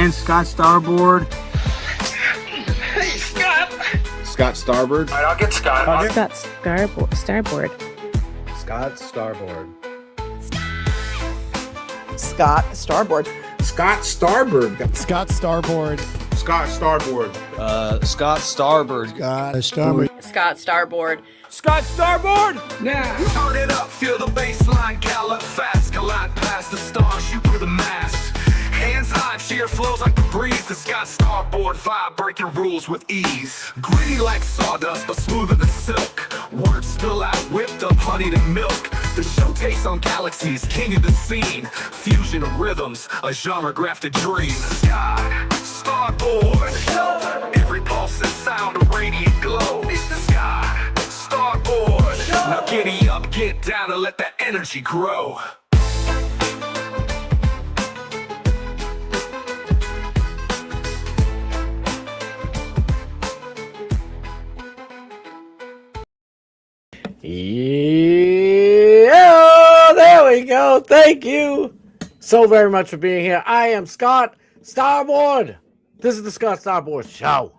and Scott Starboard. Hey, Scott. Scott Starboard. All right, I'll get Scott. Scott Starboard. Scott Starboard. Scott Starboard. Scott Starboard. Scott Starboard. Scott Starboard. Scott Starboard. Scott Starboard. Scott Starboard. Scott Starboard! Now, turn it up, feel the baseline, gallop fast, collide past the stars, shoot through the mass. Hands high, cheer flows like the breeze. The Scott Starboard vibe, breaking rules with ease. Gritty like sawdust, but smoother than silk. Words spill out, whipped up, honeyed and milk. The show takes on galaxies, king of the scene. Fusion of rhythms, a genre-grafted dream. Scott Starboard. Every pulse and sound, a radiant glow. It's the Scott Starboard. Now giddy up, get down, and let that energy grow. Yeah, there we go. Thank you so very much for being here. I am Scott Starboard. This is the Scott Starboard Show.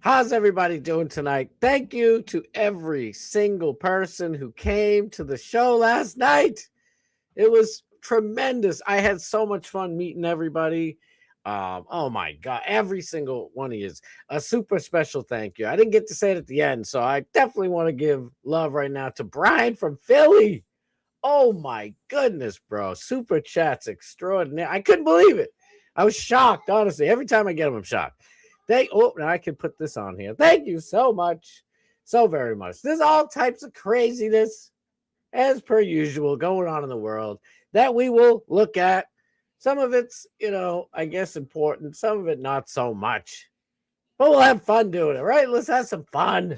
How's everybody doing tonight? Thank you to every single person who came to the show last night. It was tremendous. I had so much fun meeting everybody. Oh my God, every single one of you is a super special thank you. I didn't get to say it at the end, so I definitely want to give love right now to Brian from Philly. Oh my goodness, bro. Super chats extraordinary. I couldn't believe it. I was shocked, honestly. Every time I get them, I'm shocked. Now I can put this on here. Thank you so much. So very much. There's all types of craziness, as per usual, going on in the world that we will look at. Some of it's, I guess important. Some of it not so much. But we'll have fun doing it, right? Let's have some fun. A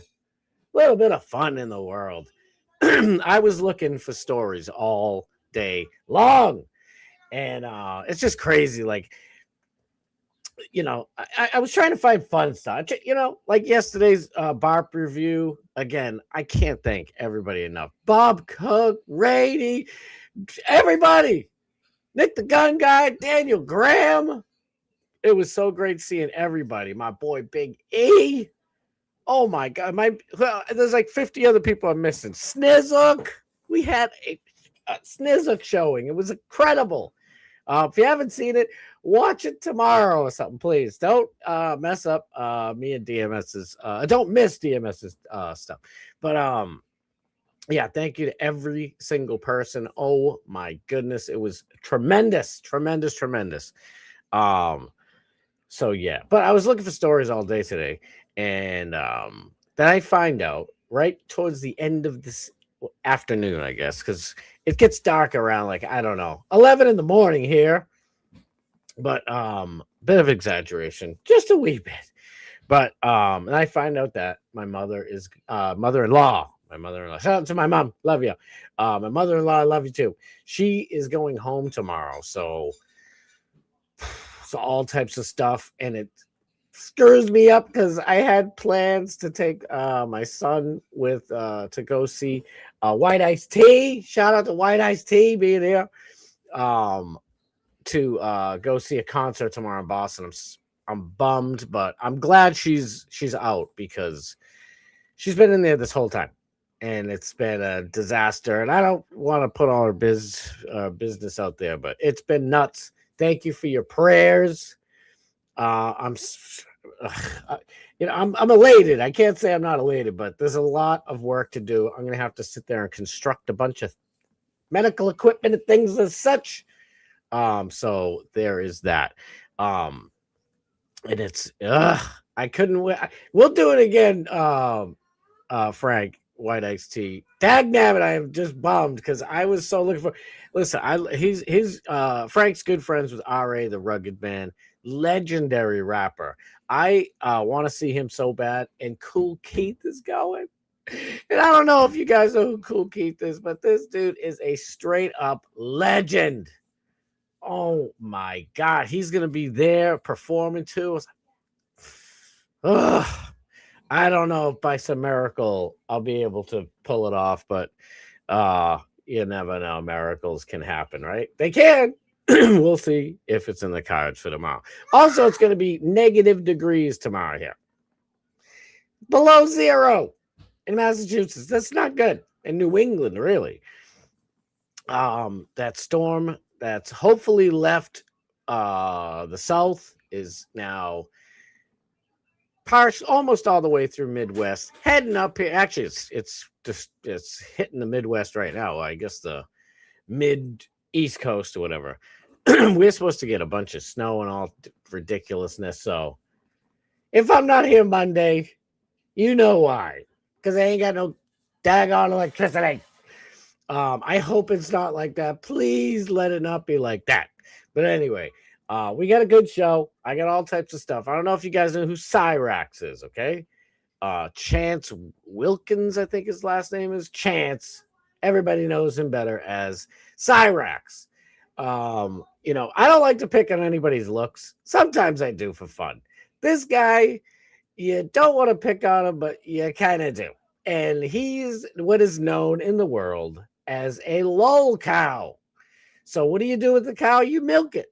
little bit of fun in the world. I was looking for stories all day long. And it's just crazy. Like, I was trying to find fun stuff. Like yesterday's Barb review. Again, I can't thank everybody enough. Bob Cook, Rady, everybody. Nick the Gun Guy, Daniel Graham. It was so great seeing everybody. My boy Big E. Oh my God. There's like 50 other people I'm missing. Snizook. We had a Snizook showing. It was incredible. If you haven't seen it, watch it tomorrow or something, please. Don't mess up me and DMS's. Don't miss DMS's stuff. But yeah, thank you to every single person. Oh my goodness, it was tremendous. So yeah, but I was looking for stories all day today, and then I find out right towards the end of this afternoon, I guess, because it gets dark around 11 in the morning here. But bit of exaggeration, just a wee bit. But and I find out that my mother-in-law. Shout out to my mom. Love you. My mother-in-law, I love you too. She is going home tomorrow. So all types of stuff. And it stirs me up because I had plans to take my son to go see White Iced Tea. Shout out to White Iced Tea being here. To go see a concert tomorrow in Boston. I'm bummed, but I'm glad she's out because she's been in there this whole time. And it's been a disaster. And I don't want to put all our business out there, but it's been nuts. Thank you for your prayers. I'm elated. I can't say I'm not elated, but there's a lot of work to do. I'm going to have to sit there and construct a bunch of medical equipment and things as such. So there is that. And it's, I couldn't wait. We'll do it again. Frank. White Iced Tea. Dagnabbit, I am just bummed because I was so looking for. Listen, he's Frank's good friends with RA, the Rugged Man, legendary rapper. I want to see him so bad, and Cool Keith is going. And I don't know if you guys know who Cool Keith is, but this dude is a straight up legend. Oh my God, he's gonna be there performing too. I don't know if by some miracle I'll be able to pull it off, but you never know. Miracles can happen, right? They can. We'll see if it's in the cards for tomorrow. Also, it's going to be negative degrees tomorrow here. Below zero in Massachusetts. That's not good. In New England, really. That storm that's hopefully left the south is now almost all the way through Midwest, heading up here. Actually, it's hitting the Midwest right now. I guess the mid East Coast or whatever. We're supposed to get a bunch of snow and all ridiculousness. So if I'm not here Monday, you know why. Because I ain't got no daggone electricity. I hope it's not like that. Please let it not be like that. But anyway, we got a good show. I got all types of stuff. I don't know if you guys know who Cyraxx is, okay? Chance Wilkins, I think his last name is Chance. Everybody knows him better as Cyraxx. You know, I don't like to pick on anybody's looks. Sometimes I do for fun. This guy, you don't want to pick on him, but you kind of do. And he's what is known in the world as a lol cow. So what do you do with the cow? You milk it.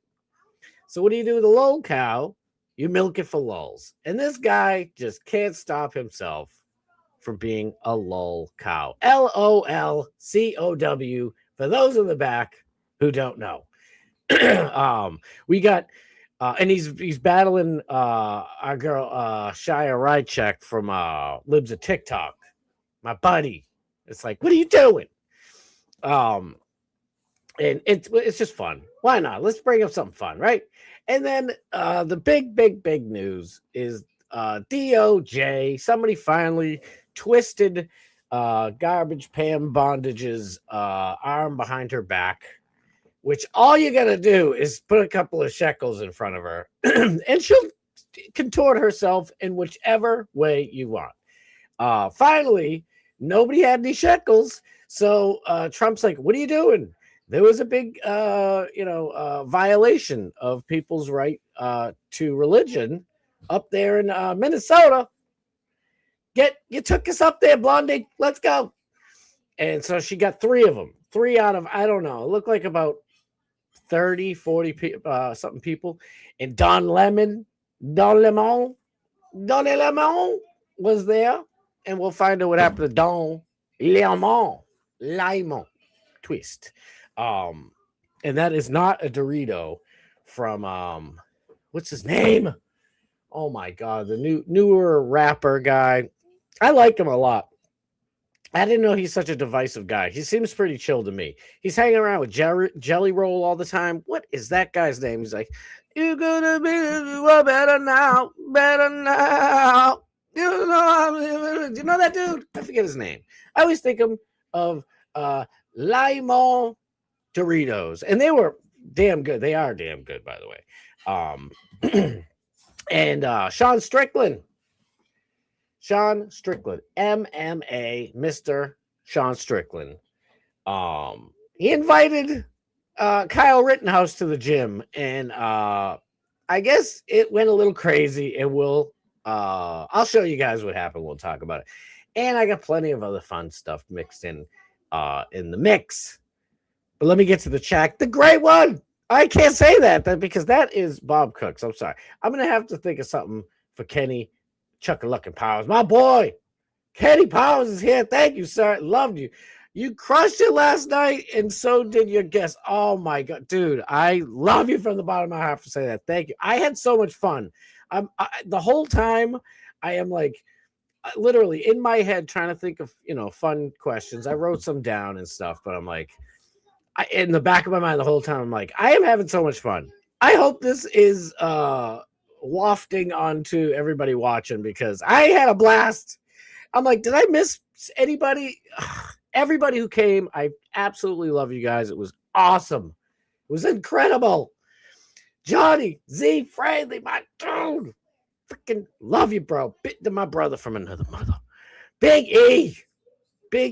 So what do you do with a lol cow? You milk it for lulz. And this guy just can't stop himself from being a lol cow. LOLCOW for those in the back who don't know. We got and he's battling our girl Cyraxx from Libs of TikTok. My buddy. It's like, what are you doing? And it's just fun. Why not? Let's bring up something fun, right? And then the big news is DOJ. Somebody finally twisted Garbage Pam Bondage's arm behind her back, which all you gotta do is put a couple of shekels in front of her and she'll contort herself in whichever way you want. Finally, nobody had any shekels. So Trump's like, what are you doing? There was a big, violation of people's right to religion up there in Minnesota. You took us up there, Blondie. Let's go. And so she got 3 of them. 3 out of, I don't know, it looked like about 30, 40 something people. And Don Lemon was there. And we'll find out what happened to Don Lemon twist. And that is not a Dorito from what's his name? Oh my god, the newer rapper guy. I like him a lot. I didn't know he's such a divisive guy. He seems pretty chill to me. He's hanging around with Jelly Roll all the time. What is that guy's name? He's like, you're gonna be better now, better now. You know that dude? I forget his name. I always think of Limon Doritos, and they were damn good. They are damn good, by the way. And Sean Strickland, MMA, Mr. Sean Strickland. He invited Kyle Rittenhouse to the gym, and I guess it went a little crazy, and I'll show you guys what happened. We'll talk about it. And I got plenty of other fun stuff mixed in the mix. But let me get to the chat. The great one. I can't say that because that is Bob Cooks. I'm sorry. I'm going to have to think of something for Kenny Chuckaluckin Powers. My boy, Kenny Powers is here. Thank you, sir. Loved you. You crushed it last night, and so did your guest. Oh, my God. Dude, I love you from the bottom of my heart for saying that. Thank you. I had so much fun. The whole time, I am like, literally in my head trying to think of fun questions. I wrote some down and stuff, but I'm like, in the back of my mind the whole time I'm like, I am having so much fun. I hope this is wafting onto everybody watching because I had a blast. I'm like, did I miss anybody? Everybody who came, I absolutely love you guys. It was awesome. It was incredible. Johnny Z Friendly, my dude. Freaking love you, bro. My brother from another mother. Big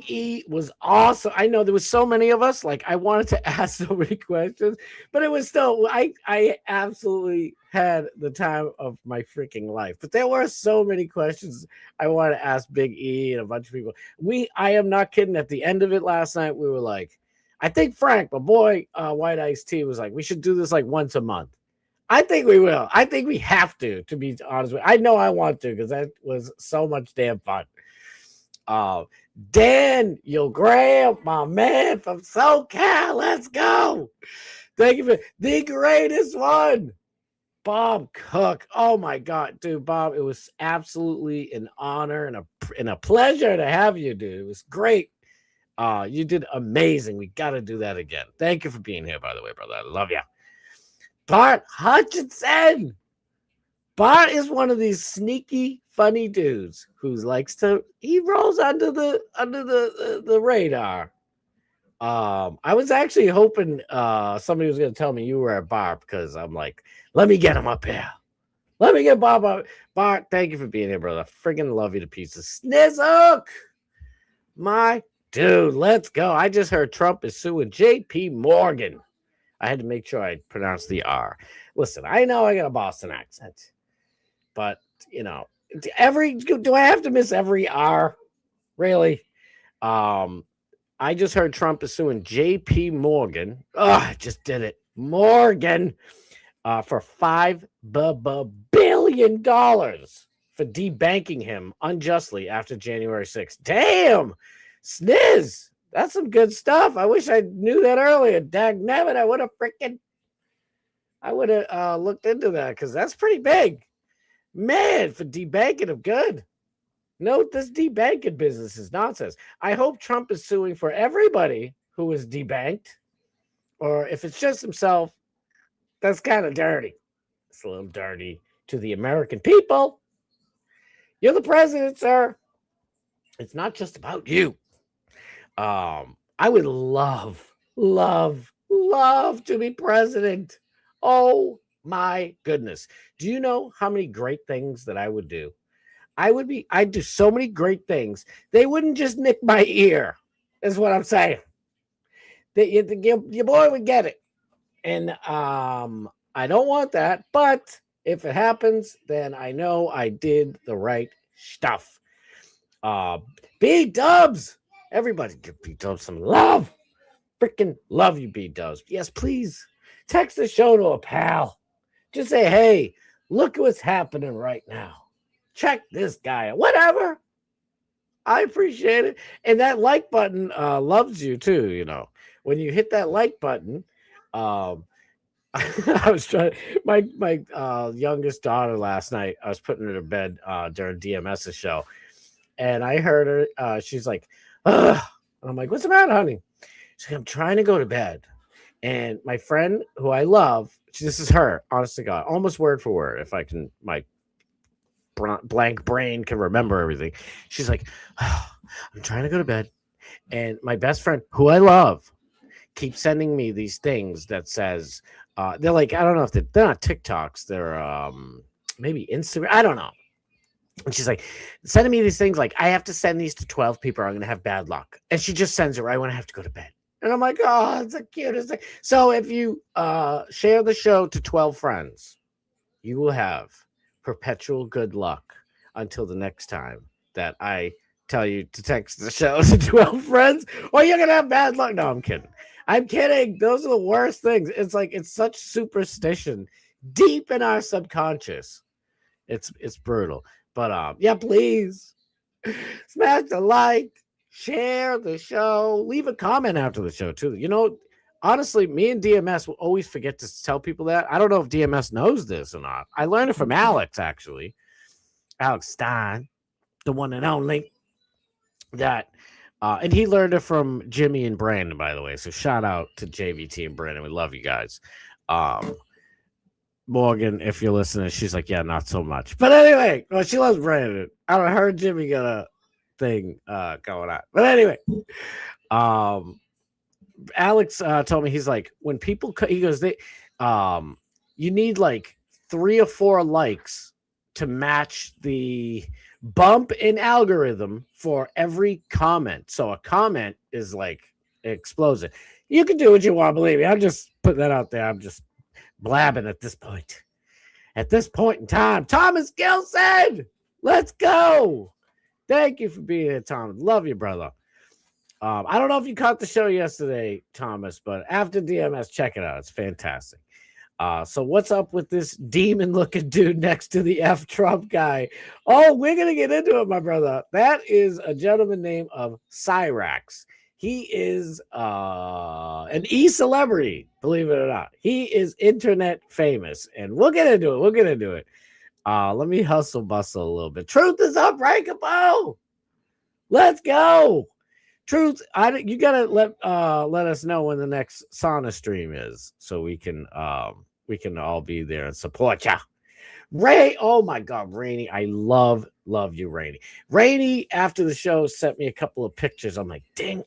E was awesome. I know there was so many of us. Like, I wanted to ask so many questions, but it was still, I absolutely had the time of my freaking life. But there were so many questions I wanted to ask Big E and a bunch of people. I am not kidding. At the end of it last night, we were like, I think Frank, my boy, White Iced Tea, was like, we should do this like once a month. I think we will. I think we have to be honest with you. I know I want to because that was so much damn fun. Daniel Graham, my man from SoCal, let's go. Thank you for the greatest one. Bob Cook. Oh my God, dude, Bob, it was absolutely an honor and a pleasure to have you, dude. It was great. You did amazing. We got to do that again. Thank you for being here, by the way, brother. I love you. Bart Hutchinson. Bart is one of these sneaky, funny dudes who likes to. He rolls under the radar. I was actually hoping somebody was going to tell me you were at Bart because I'm like, let me get him up here. Let me get Bob up. Bart, thank you for being here, brother. Friggin' love you to pieces. Snizzook, my dude, let's go. I just heard Trump is suing J.P. Morgan. I had to make sure I pronounced the R. Listen, I know I got a Boston accent, but you know, do I have to miss every R? Really? I just heard Trump is suing J.P. Morgan. Oh, I just did it. Morgan for $5 billion for debanking him unjustly after January 6th. Damn, Sniz. That's some good stuff. I wish I knew that earlier. Dagnabbit, I would have looked into that because that's pretty big. Man, for debanking him, good. Note this debanking business is nonsense. I hope Trump is suing for everybody who is debanked, or if it's just himself, that's kind of dirty. It's a little dirty to the American people. You're the president, sir. It's not just about you. I would love to be president. Oh my goodness. Do you know how many great things that I would do? I'd do so many great things. They wouldn't just nick my ear, is what I'm saying. Your boy would get it. And I don't want that, but if it happens, then I know I did the right stuff. B-dubs. Everybody give B-dubs some love. Freaking love you, B-dubs. Yes, please. Text the show to a pal. Just say, hey, look at what's happening right now. Check this guy out. Whatever. I appreciate it. And that like button loves you too, you know. When you hit that like button, I was trying my youngest daughter last night, I was putting her to bed during DMS's show. And I heard her, she's like, ugh. I'm like, what's the matter, honey? She's like, I'm trying to go to bed. And my friend who I love, this is her, honest to God, almost word for word, if I can, my blank brain can remember everything. She's like, oh, I'm trying to go to bed. And my best friend, who I love, keeps sending me these things that says, they're like, I don't know if they're not TikToks, they're maybe Instagram, I don't know. And she's like, sending me these things like, I have to send these to 12 people or I'm going to have bad luck. And she just sends it right when I have to go to bed. And I'm like, oh, it's the cutest thing. So if you share the show to 12 friends, you will have perpetual good luck until the next time that I tell you to text the show to 12 friends or you're going to have bad luck. No, I'm kidding. I'm kidding. Those are the worst things. It's like, it's such superstition deep in our subconscious. It's brutal. But yeah, please smash the like, share the show, leave a comment after the show too. You know, honestly, me and DMS will always forget to tell people that. I don't know if DMS knows this or not. I learned it from Alex, actually. Alex Stein, the one and only. That and he learned it from Jimmy and Brandon, by the way. So shout out to JVT and Brandon. We love you guys. Morgan, if you're listening, she's like, yeah, not so much. But anyway, well, she loves Brandon. I don't heard Jimmy got a thing going on. But anyway, Alex told me, he's like, when people he goes, they you need like 3 or 4 likes to match the bump in algorithm for every comment. So a comment is like explosive. You can do what you want, believe me. I'm just putting that out there. I'm just blabbing at this point. At this point in time, Thomas Gilson, let's go. Thank you for being here, Tom. Love you, brother. I don't know if you caught the show yesterday, Thomas, but after DMS, check it out. It's fantastic. So what's up with this demon-looking dude next to the F Trump guy? Oh, we're gonna get into it, my brother. That is a gentleman named of Cyraxx. He is an e-celebrity, believe it or not. He is internet famous, and we'll get into it. We'll get into it. Let me hustle bustle a little bit. Truth is unbreakable. Let's go. Truth, you gotta let us know when the next sauna stream is, so we can all be there and support ya. Ray, oh my God, Rainy, I love you, Rainy. Rainy, after the show, sent me a couple of pictures. I'm like, dang.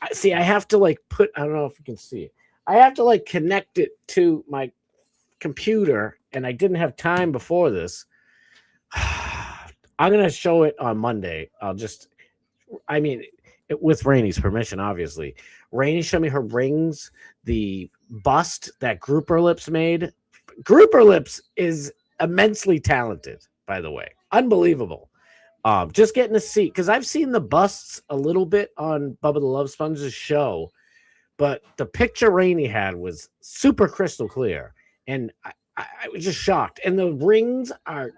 I have to I don't know if you can see it. I have to connect it to my computer, and I didn't have time before this. I'm gonna show it on Monday. With Rainy's permission, obviously. Rainy showed me her rings, the bust that Grouper Lips made. Grouper Lips is immensely talented, by the way. Unbelievable. Just getting to see, because I've seen the busts a little bit on Bubba the Love Sponge's show, but the picture Rainy had was super crystal clear, and I was just shocked. And the rings are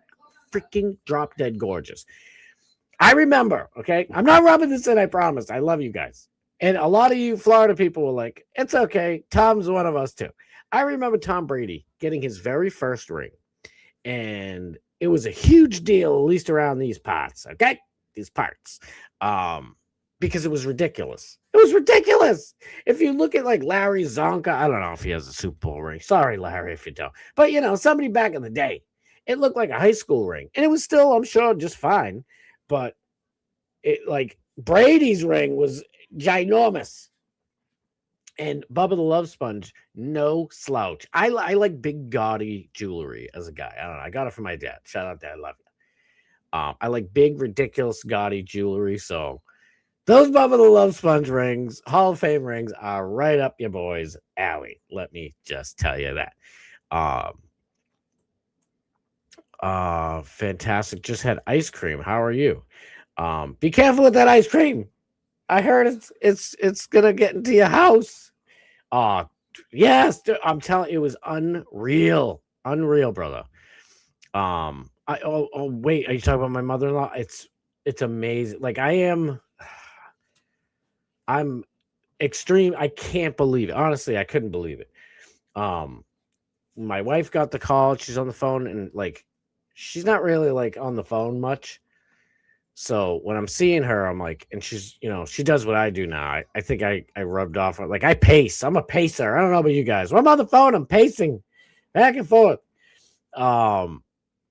freaking drop dead gorgeous. I remember, okay? I'm not rubbing this in, I promise. I love you guys. And a lot of you Florida people were like, it's okay. Tom's one of us too. I remember Tom Brady getting his very first ring. And it was a huge deal, at least around these parts, okay? These parts. Because it was ridiculous. It was ridiculous. If you look at Larry Zonka, I don't know if he has a Super Bowl ring. Sorry, Larry, if you don't. But, somebody back in the day, it looked like a high school ring. And it was still, I'm sure, just fine. But Brady's ring was ginormous, and Bubba the Love Sponge, no slouch. I like big gaudy jewelry as a guy. I don't know. I got it from my dad. Shout out, Dad. Love you. I like big, ridiculous, gaudy jewelry. So those Bubba the Love Sponge rings, Hall of Fame rings, are right up your boy's alley. Let me just tell you that. Fantastic. Just had ice cream. How are you? Be careful with that ice cream. I heard it's gonna get into your house. Yes, I'm telling you, it was unreal, brother. Wait, are you talking about my mother-in-law? It's amazing. I'm extreme. I can't believe it. Honestly, I couldn't believe it. My wife got the call. She's on the phone, and she's not really on the phone much. So when I'm seeing her, I'm like, and she's, she does what I do now. I think I rubbed off. I pace. I'm a pacer. I don't know about you guys. When I'm on the phone, I'm pacing back and forth. And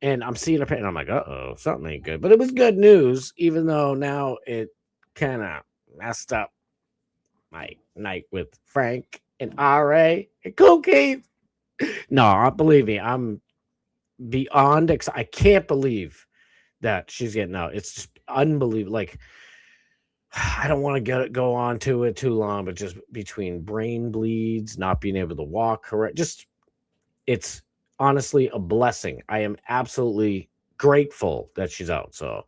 I'm seeing her, and I'm like, uh-oh, something ain't good. But it was good news, even though now it kind of messed up my night with Frank and R.A. and Cool Keith. No, believe me, I'm beyond excited. I can't believe that she's getting out. It's just unbelievable. I don't want to go on to it too long, but just between brain bleeds, not being able to walk correct, it's honestly a blessing. I am absolutely grateful that she's out. So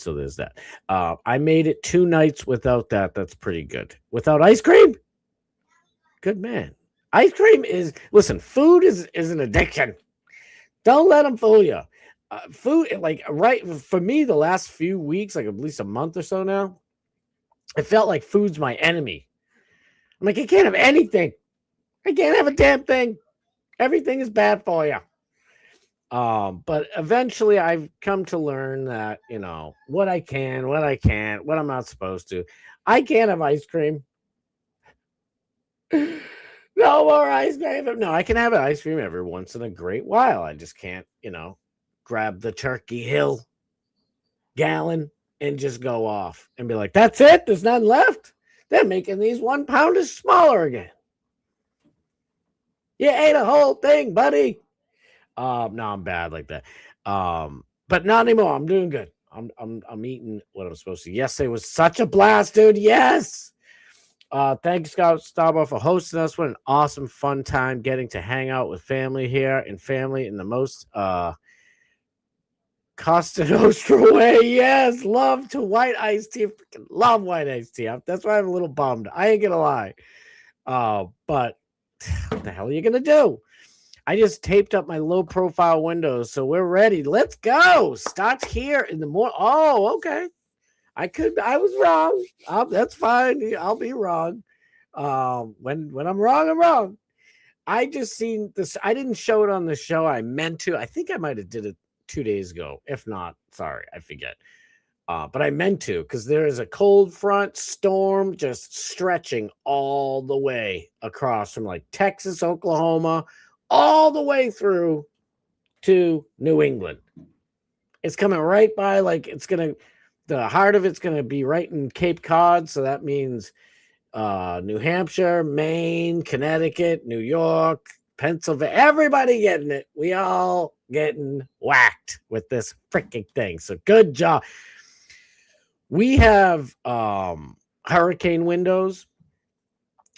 there's that. I made it 2 nights without that. That's pretty good. Without ice cream? Good man. Ice cream listen, food is an addiction. Don't let them fool you. Food, right for me, the last few weeks, at least a month or so now, it felt like food's my enemy. I'm like, I can't have anything. I can't have a damn thing. Everything is bad for you. But eventually I've come to learn that, what I can, what I can't, what I'm not supposed to. I can't have ice cream. No more ice cream. No, I can have an ice cream every once in a great while. I just can't, grab the Turkey Hill gallon and just go off and be like, that's it? There's none left? They're making these 1 pounders smaller again. You ate a whole thing, buddy. No, I'm bad like that. But not anymore. I'm doing good. I'm eating what I'm supposed to. Yesterday was such a blast, dude. Yes. Thanks, Scott Starboard, for hosting us. What an awesome, fun time getting to hang out with family here, and family in the most Costa Nostra way, yes. Love to white iced tea. Freaking love white iced tea. That's why I'm a little bummed. I ain't gonna lie. But what the hell are you gonna do? I just taped up my low profile windows, so we're ready. Let's go. Starts here in the morning. Oh, okay. I was wrong. That's fine. I'll be wrong. When I'm wrong, I'm wrong. I just seen this. I didn't show it on the show. I meant to. I think I might have did it 2 days ago. If not, sorry, I forget. But I meant to, because there is a cold front storm just stretching all the way across from like Texas, Oklahoma, all the way through to New England. It's coming right by, like the heart of it's gonna be right in Cape Cod, so that means New Hampshire, Maine, Connecticut, New York, Pennsylvania, everybody getting it. We all getting whacked with this freaking thing. So good job. We have hurricane windows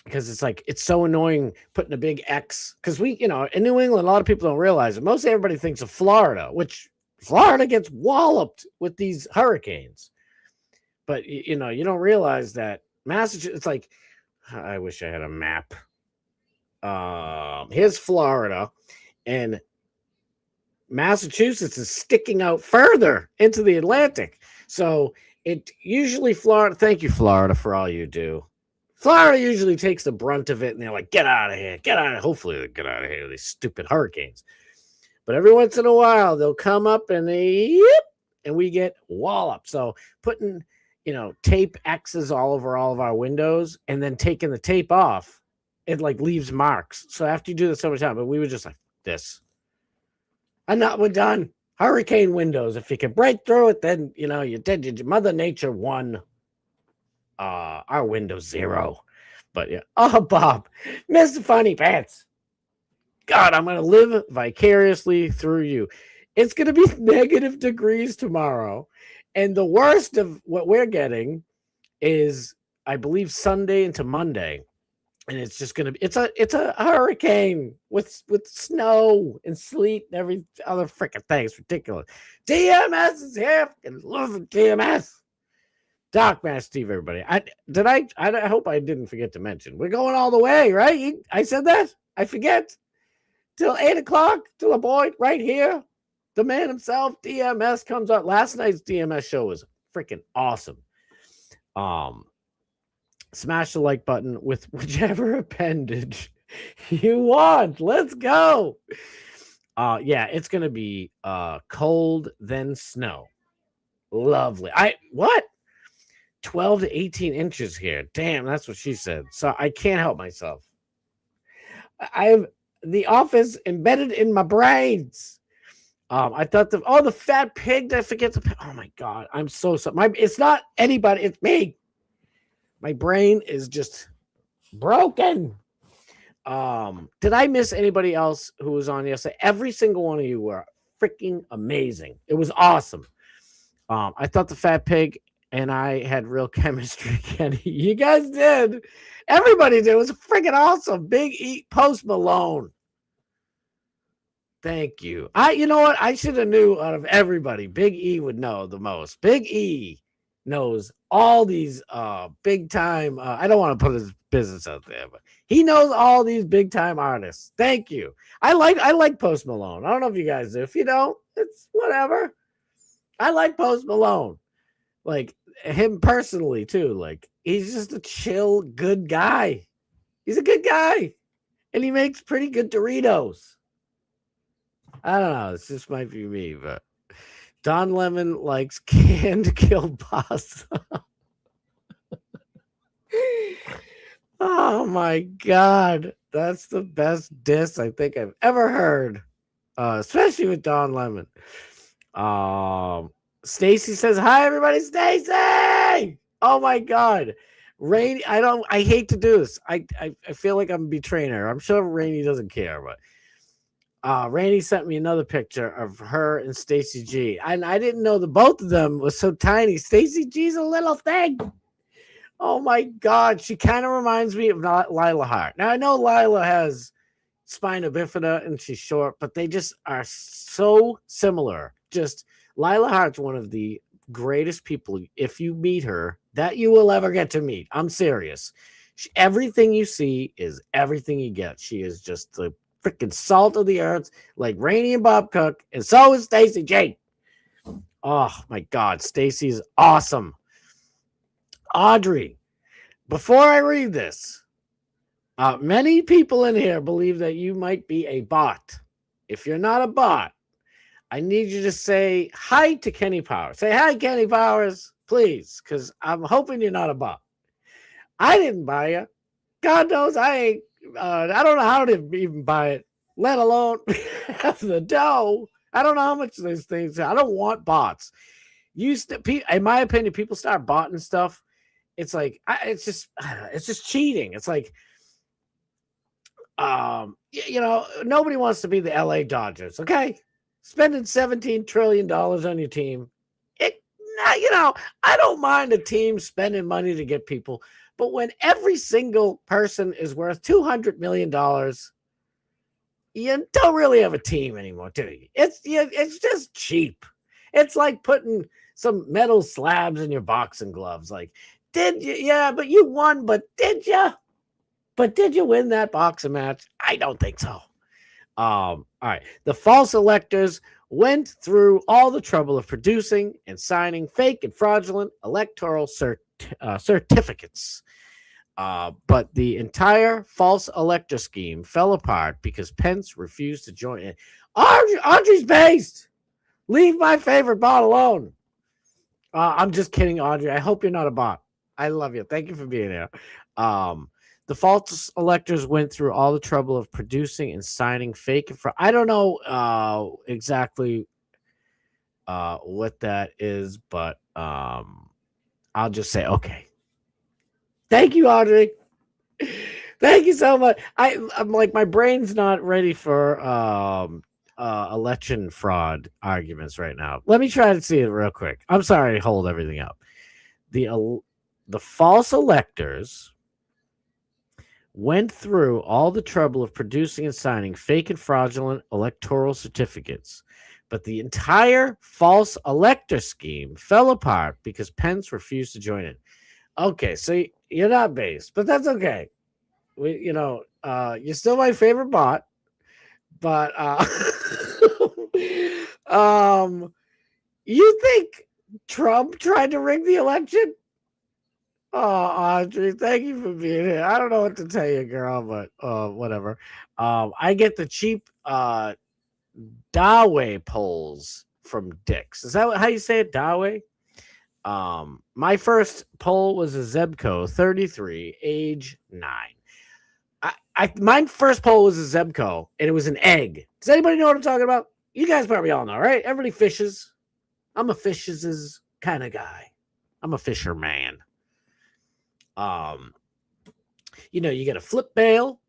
because it's so annoying putting a big X, because we, in New England, a lot of people don't realize it. Most everybody thinks of Florida, which Florida gets walloped with these hurricanes. But you don't realize that Massachusetts, it's like, I wish I had a map. Here's Florida, and Massachusetts is sticking out further into the Atlantic. So it usually Florida, thank you, Florida, for all you do. Florida usually takes the brunt of it, and they're like, get out of here, get out of. Hopefully they get out of here with these stupid hurricanes. But every once in a while, they'll come up and and we get walloped. So putting tape X's all over all of our windows and then taking the tape off, it like leaves marks. So after you do this so much time, but we were just like this. We're done. Hurricane windows. If you can break through it, then you did. Mother Nature won. Our window 0. But yeah. Oh, Bob, Mr. Funny Pants. God, I'm gonna live vicariously through you. It's gonna be negative degrees tomorrow. And the worst of what we're getting is, I believe, Sunday into Monday, and it's just gonna be it's a hurricane with snow and sleet and every other freaking thing. It's ridiculous. DMS is here. Fucking love DMS. Doc Master Steve, everybody. I hope I didn't forget to mention we're going all the way, right? I said that. I forget till 8:00 till the boy right here. The man himself, DMS, comes out. Last night's DMS show was freaking awesome. Smash the like button with whichever appendage you want. Let's go. Yeah, it's gonna be cold, then snow. Lovely. 12 to 18 inches here. Damn, that's what she said. So I can't help myself. I have the office embedded in my brains. I thought the fat pig. Did I forget to? Oh my god, I'm so sorry. It's not anybody. It's me. My brain is just broken. Did I miss anybody else who was on yesterday? Every single one of you were freaking amazing. It was awesome. I thought the fat pig and I had real chemistry, Kenny. You guys did. Everybody did. It was freaking awesome. Big E, Post Malone. Thank you. You know what? I should have knew out of everybody, Big E would know the most. Big E knows all these big time. I don't want to put his business out there, but he knows all these big time artists. Thank you. I like Post Malone. I don't know if you guys do. If you don't, it's whatever. I like Post Malone. Like him personally too. Like he's just a chill, good guy. He's a good guy, and he makes pretty good Doritos. I don't know. This just might be me, but Don Lemon likes canned kielbasa. Oh my god, that's the best diss I think I've ever heard, especially with Don Lemon. Stacy says hi, everybody. Stacy, oh my god, Rainy. I hate to do this. I feel like I'm betraying her. I'm sure Rainy doesn't care, but Rainy sent me another picture of her and Stacy G, and I didn't know the both of them was so tiny. Stacy G's a little thing. Oh my god, she kind of reminds me of Lila Hart. Now I know Lila has spina bifida and she's short, but they just are so similar. Just Lila Hart's one of the greatest people, if you meet her, that you will ever get to meet. I'm serious. Everything you see is everything you get. She is just the freaking salt of the earth, like Rainey and Bob Cook, and so is Stacey Jane. Oh my God, Stacey is awesome. Audrey, before I read this, many people in here believe that you might be a bot. If you're not a bot, I need you to say hi to Kenny Powers. Say hi, Kenny Powers, please, because I'm hoping you're not a bot. I didn't buy it. God knows I ain't. I don't know how to even buy it, let alone have the dough. I don't know how much these things. I don't want bots. In my opinion, people start botting stuff. It's like it's just cheating. It's like, nobody wants to be the LA Dodgers. Okay, spending $17 trillion on your team. I don't mind a team spending money to get people. But when every single person is worth $200 million, you don't really have a team anymore, do you? It's just cheap. It's like putting some metal slabs in your boxing gloves. Like, did you? Yeah, but you won. But did you? But did you win that boxing match? I don't think so. All right. The false electors went through all the trouble of producing and signing fake and fraudulent electoral certificates. But the entire false elector scheme fell apart because Pence refused to join it. Audrey's based. Leave my favorite bot alone. I'm just kidding, Audrey. I hope you're not a bot. I love you. Thank you for being here. The false electors went through all the trouble of producing and signing fake and I don't know exactly what that is, but I'll just say okay. Thank you, Audrey. Thank you so much. I'm like, my brain's not ready for election fraud arguments right now. Let me try to see it real quick. I'm sorry, hold everything up. The false electors went through all the trouble of producing and signing fake and fraudulent electoral certificates, but the entire false elector scheme fell apart because Pence refused to join it. Okay, so you're not based, but that's okay. You're still my favorite bot, but you think Trump tried to rig the election? Oh, Audrey, thank you for being here. I don't know what to tell you, girl, but whatever. I get the cheap Dawei polls from Dick's. Is that how you say it, Dawei? My first poll was a Zebco 33, age 9. My first poll was a Zebco, and it was an egg. Does anybody know what I'm talking about? You guys probably all know, right? Everybody fishes. I'm a fishes kind of guy. I'm a fisherman. You get a flip bail.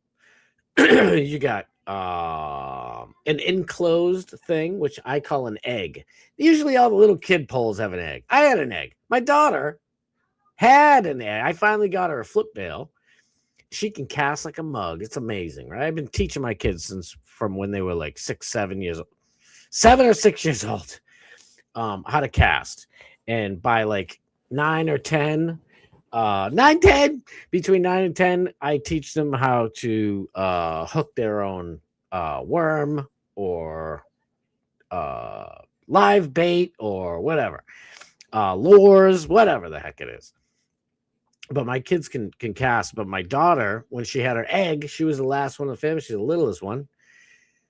You got an enclosed thing, which I call an egg. Usually all the little kid polls have an egg. I had an egg. My daughter had an egg. I finally got her a flip bail. She can cast like a mug. It's amazing, right? I've been teaching my kids from when they were like 7 or 6 years old, how to cast. And by like 9 or 10, 10, between 9 and 10, I teach them how to hook their own worm or live bait or whatever, lures, whatever the heck it is. But my kids can cast. But my daughter, when she had her egg, she was the last one in the family. She's the littlest one.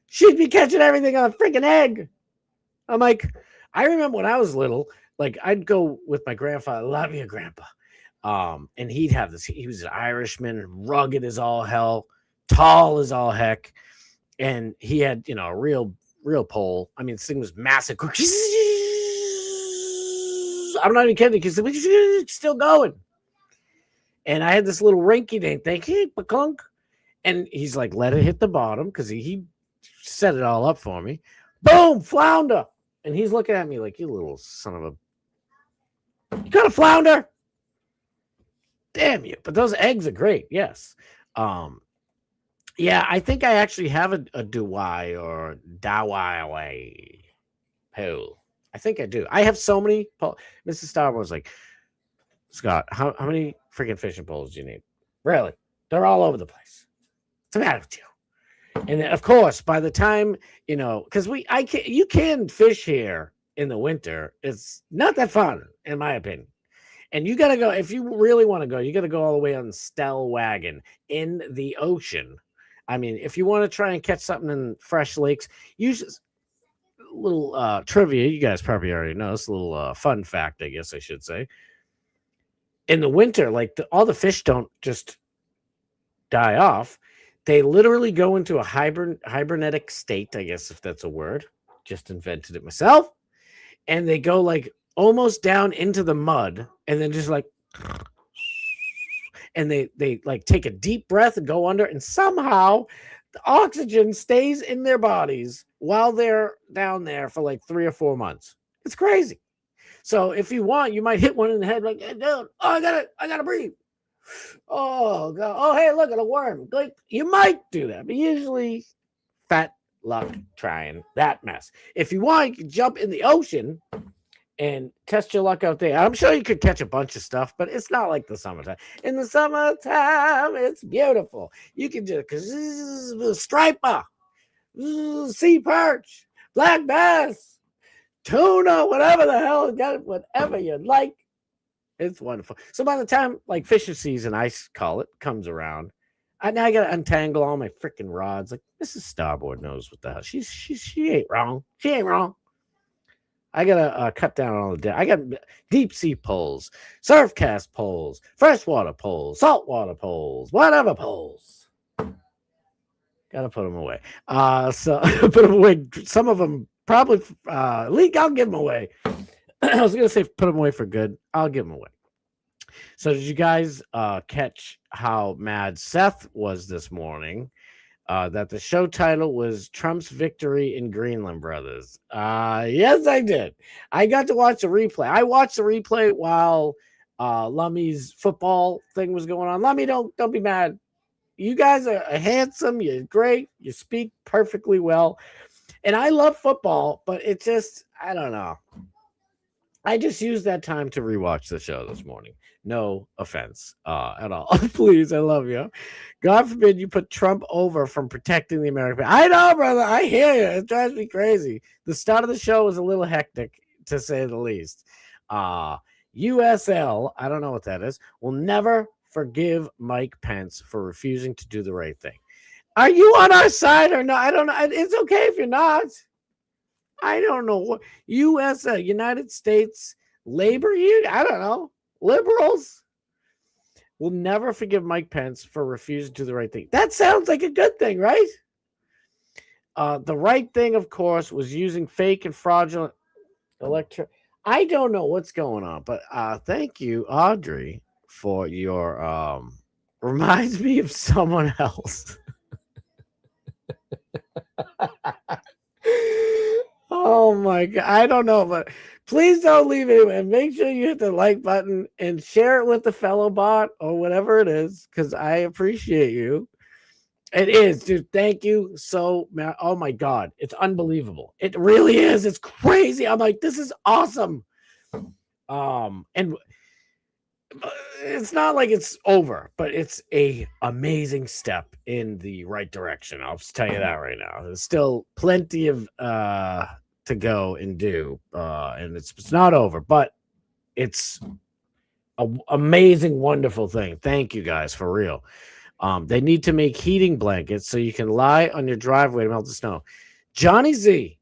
She'd be catching everything on a freaking egg. I'm like, I remember when I was little, like I'd go with my grandfather. Love you, Grandpa. And he'd have this. He was an Irishman, rugged as all hell, tall as all heck, and he had a real pole. I mean, this thing was massive. I'm not even kidding because it's still going. And I had this little rinky-dink thing, hey, ba-clunk. And he's like, let it hit the bottom because he set it all up for me. Boom, flounder. And he's looking at me like, you little son of a... You got a flounder? Damn you. But those eggs are great, yes. Yeah, I think I actually have a Dawei or Dawei pole. I think I do. I have so many. Mrs. Starboard was like, Scott, how many freaking fishing poles do you need? Really? They're all over the place. What's the matter with you? And then, of course, by the time, because you can fish here in the winter. It's not that fun, in my opinion. And you got to go, if you really want to go, you got to go all the way on Stellwagen in the ocean. I mean, if you want to try and catch something in fresh lakes, use a little trivia. You guys probably already know. It's a little fun fact, I guess I should say. In the winter, like all the fish don't just die off. They literally go into a hibernetic state, I guess, if that's a word. Just invented it myself. And they go like almost down into the mud and then just like, and they like take a deep breath and go under, and somehow the oxygen stays in their bodies while they're down there for like 3 or 4 months. It's crazy. So if you want, you might hit one in the head like, hey, dude, oh, I gotta breathe. Oh God. Oh, hey, look at a worm. Like, you might do that, but usually fat luck trying that mess. If you want, you can jump in the ocean and test your luck out there. I'm sure you could catch a bunch of stuff, but it's not like the summertime. In the summertime, it's beautiful. You can just striper, sea perch, black bass, tuna, whatever the hell, whatever you like. It's wonderful. So by the time like fishing season, I call it, comes around, now I gotta untangle all my freaking rods. Like Mrs. Starboard knows what the hell. She ain't wrong. She ain't wrong. I gotta cut down on all the I got deep sea poles, surf cast poles, freshwater poles, saltwater poles, whatever poles. Gotta put them away. So put them away. Some of them probably leak. I'll give them away. I was gonna say put them away for good. I'll give them away. So did you guys catch how mad Seth was this morning? That the show title was Trump's Victory in Greenland Brothers. Yes, I did. I got to watch the replay. I watched the replay while Lummy's football thing was going on. Lummy, don't be mad. You guys are handsome. You're great. You speak perfectly well. And I love football, but it just, I don't know. I just used that time to rewatch the show this morning. No offense at all. Please, I love you. God forbid you put Trump over from protecting the American people. I know, brother. I hear you. It drives me crazy. The start of the show was a little hectic, to say the least. USL, I don't know what that is, will never forgive Mike Pence for refusing to do the right thing. Are you on our side or not? I don't know. It's okay if you're not. I don't know what USL, United States Labor Union. I don't know. Liberals will never forgive Mike Pence for refusing to do the right thing. That sounds like a good thing, right? The right thing, of course, was using fake and fraudulent I don't know what's going on, but thank you, Audrey, for your reminds me of someone else. Oh my God. I don't know, but please don't leave it. And make sure you hit the like button and share it with the fellow bot or whatever it is, because I appreciate you. It is, dude. Thank you so much. Oh my God. It's unbelievable. It really is. It's crazy. I'm like, this is awesome. And it's not like it's over, but it's a amazing step in the right direction. I'll just tell you that right now. There's still plenty of to go and do, and it's not over, but it's an amazing, wonderful thing. Thank you guys, for real. They need to make heating blankets so you can lie on your driveway to melt the snow. Johnny Z,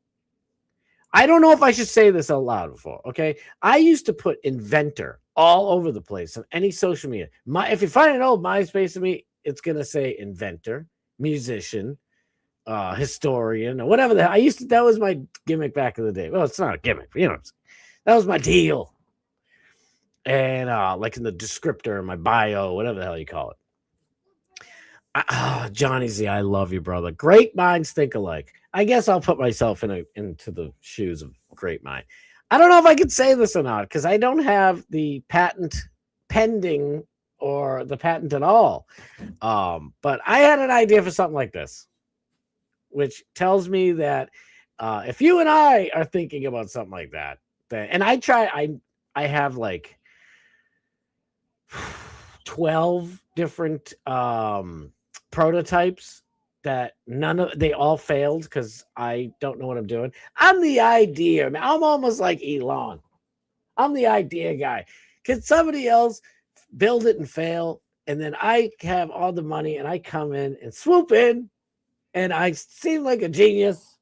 I don't know if I should say this out loud before, okay? I used to put inventor all over the place on any social media. If you find an old MySpace of me, it's going to say inventor, musician, historian, or whatever the hell. That was my gimmick back in the day. Well, it's not a gimmick, but that was my deal. And like in the descriptor, my bio, whatever the hell you call it. Johnny Z, I love you, brother. Great minds think alike. I guess I'll put myself into the shoes of great mind. I don't know if I could say this or not, because I don't have the patent pending or the patent at all. But I had an idea for something like this, which tells me that if you and I are thinking about something like that, And I have like 12 different prototypes that they all failed because I don't know what I'm doing. I'm the idea, man. I'm almost like Elon. I'm the idea guy. Can somebody else build it and fail? And then I have all the money and I come in and swoop in and I seem like a genius.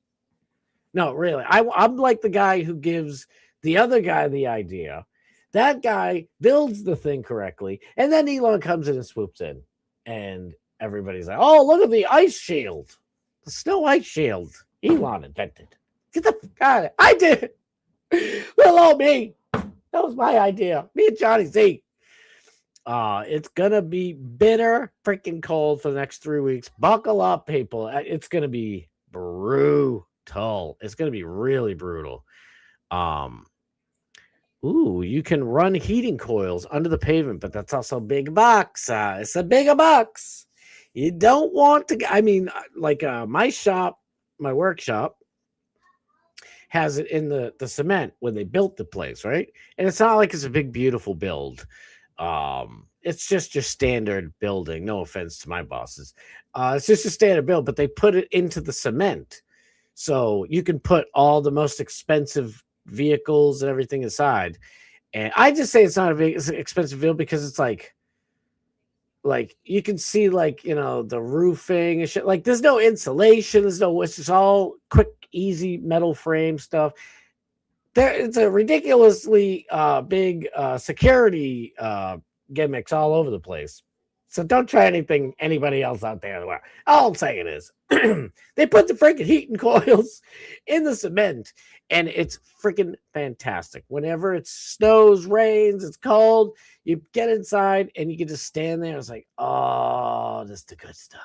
No, really. I'm like the guy who gives the other guy the idea. That guy builds the thing correctly. And then Elon comes in and swoops in. And everybody's like, oh, look at the ice shield. The snow ice shield. Elon invented. Get the fuck out of it. I did it. Little old me. That was my idea. Me and Johnny Z. It's gonna be bitter freaking cold for the next 3 weeks. Buckle up, people. It's gonna be brutal. It's gonna be really brutal. Ooh, you can run heating coils under the pavement, but that's also a big box. It's a bigger box. You don't want to. I mean, like my shop, my workshop has it in the cement when they built the place, right? And it's not like it's a big, beautiful build. It's just your standard building. No offense to my bosses. It's just a standard build, but they put it into the cement. So you can put all the most expensive vehicles and everything inside. And I just say it's not it's an expensive vehicle because it's like you can see like, you know, the roofing and shit. Like there's no insulation. It's just all quick, easy metal frame stuff. It's a ridiculously big security gimmicks all over the place. So don't try anything anybody else out there. All I'm saying is they put the freaking heating coils in the cement and it's freaking fantastic. Whenever it snows, rains, it's cold, you get inside and you can just stand there. It's like, oh, this is the good stuff.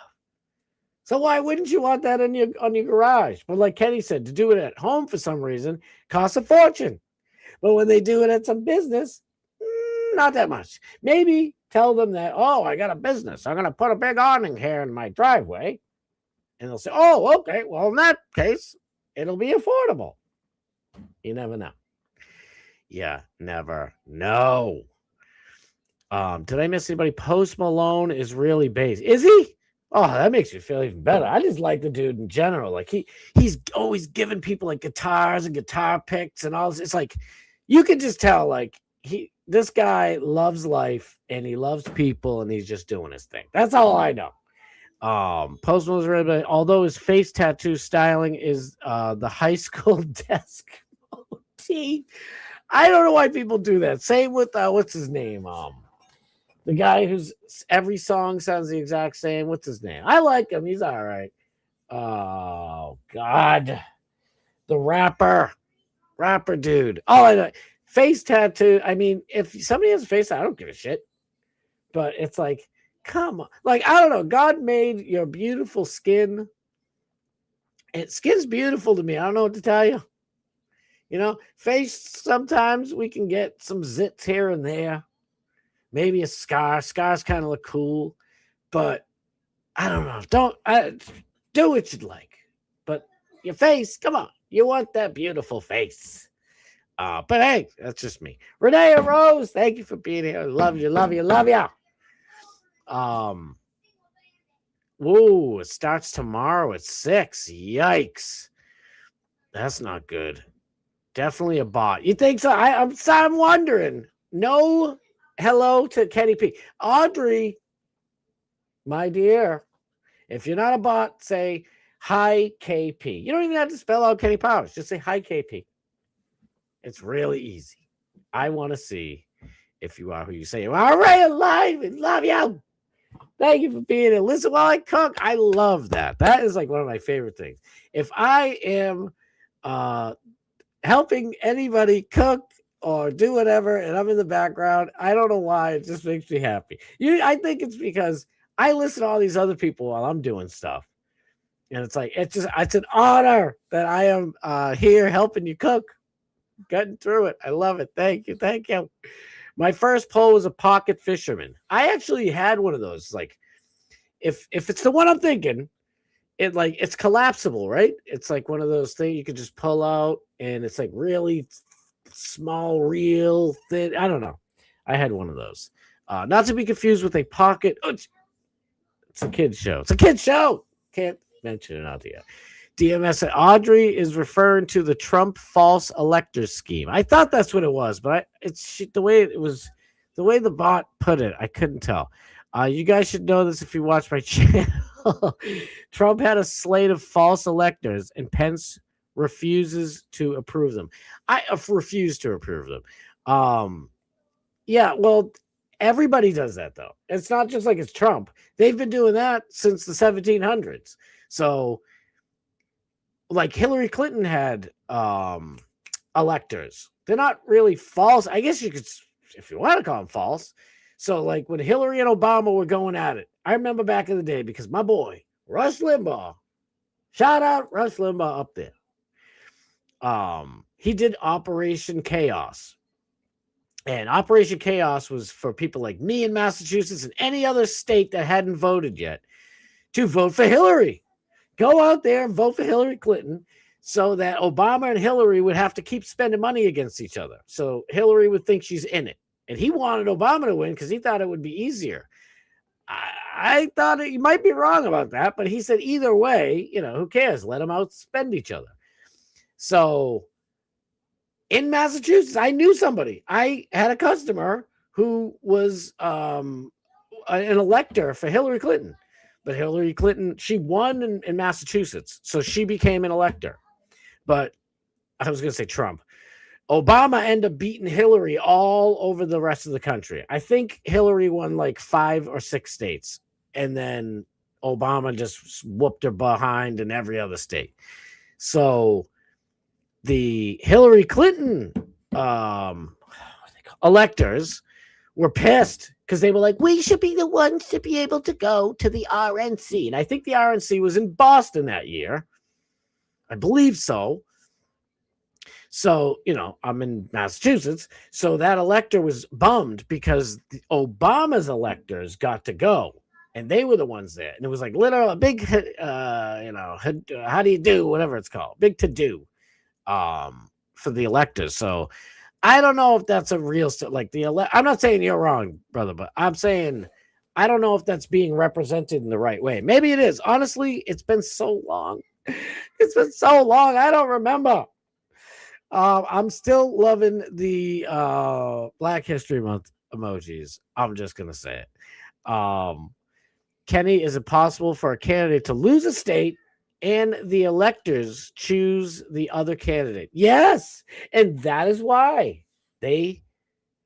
So why wouldn't you want that on your garage? But like Kenny said, to do it at home for some reason costs a fortune. But when they do it at some business, not that much. Maybe tell them that, oh, I got a business. I'm going to put a big awning here in my driveway. And they'll say, oh, okay. Well, in that case, it'll be affordable. You never know. Yeah, never know. Did I miss anybody? Post Malone is really bass. Is he? Oh, that makes me feel even better. I just like the dude in general. Like he's always giving people like guitars and guitar picks and all this. It's like you can just tell like this guy loves life and he loves people and he's just doing his thing. That's all I know. Post Malone's really bad, although his face tattoo styling is the high school desk motif. I don't know why people do that. Same with what's his name? The guy who's every song sounds the exact same. What's his name? I like him. He's all right. Oh God, the rapper dude. Oh, I know. Face tattoo. I mean, if somebody has a face, I don't give a shit. But it's like, come on. Like, I don't know. God made your beautiful skin. And skin's beautiful to me. I don't know what to tell you. You know, face, sometimes we can get some zits here and there. Maybe a scar. Scars kind of look cool. But I don't know. Do what you'd like. But your face, come on. You want that beautiful face. But hey, that's just me. Renee Rose, thank you for being here. Love you. Whoa, it starts tomorrow at 6. Yikes. That's not good. Definitely a bot. You think so? I'm wondering. No hello to Kenny P. Audrey, my dear, if you're not a bot, say hi KP. You don't even have to spell out Kenny Powers. Just say hi KP. It's really easy. I want to see if you are who you say you are. All right, alive and love you. Thank you for being here. Listen while I cook. I love that. That is like one of my favorite things. If I am helping anybody cook or do whatever and I'm in the background, I don't know why. It just makes me happy. I think it's because I listen to all these other people while I'm doing stuff. And it's like, it's an honor that I am here helping you cook. Getting through it. I love it. Thank you. My first pole was a pocket fisherman. I actually had one of those. Like, if it's the one I'm thinking, it's collapsible, right? It's like one of those things you can just pull out, and it's like really small reel thin. I don't know. I had one of those. Not to be confused with a pocket. Oh, it's a kid's show. It's a kid's show. Can't mention it out here. DMS Audrey is referring to the Trump false electors scheme. I thought that's what it was, but it's the way it was, the way the bot put it. I couldn't tell. You guys should know this if you watch my channel. Trump had a slate of false electors, and Pence refuses to approve them. I refuse to approve them. Yeah, well, everybody does that, though. It's not just like it's Trump. They've been doing that since the 1700s. So, like Hillary Clinton had electors. They're not really false. I guess you could, if you want to call them false. So, like when Hillary and Obama were going at it, I remember back in the day because my boy, Rush Limbaugh, shout out Rush Limbaugh up there. He did Operation Chaos. And Operation Chaos was for people like me in Massachusetts and any other state that hadn't voted yet to vote for Hillary. Go out there and vote for Hillary Clinton so that Obama and Hillary would have to keep spending money against each other. So Hillary would think she's in it. And he wanted Obama to win because he thought it would be easier. I thought he might be wrong about that, but he said either way, who cares? Let them outspend each other. So in Massachusetts, I knew somebody. I had a customer who was an elector for Hillary Clinton. But Hillary Clinton, she won in Massachusetts, so she became an elector. But I was going to say Trump. Obama ended up beating Hillary all over the rest of the country. I think Hillary won like 5 or 6 states, and then Obama just whooped her behind in every other state. So the Hillary Clinton electors were pissed because they were like, we should be the ones to be able to go to the RNC. And I think the RNC was in Boston that year. I believe so. So, I'm in Massachusetts. So that elector was bummed because the Obama's electors got to go. And they were the ones there. And it was like literally a big, how do you do, whatever it's called. Big to-do for the electors. So I don't know if that's a real like I'm not saying you're wrong, brother, but I'm saying I don't know if that's being represented in the right way. Maybe it is. Honestly, it's been so long. It's been so long. I don't remember. I'm still loving the Black History Month emojis. I'm just gonna say it. Kenny, is it possible for a candidate to lose a state and the electors choose the other candidate? Yes. And that is why they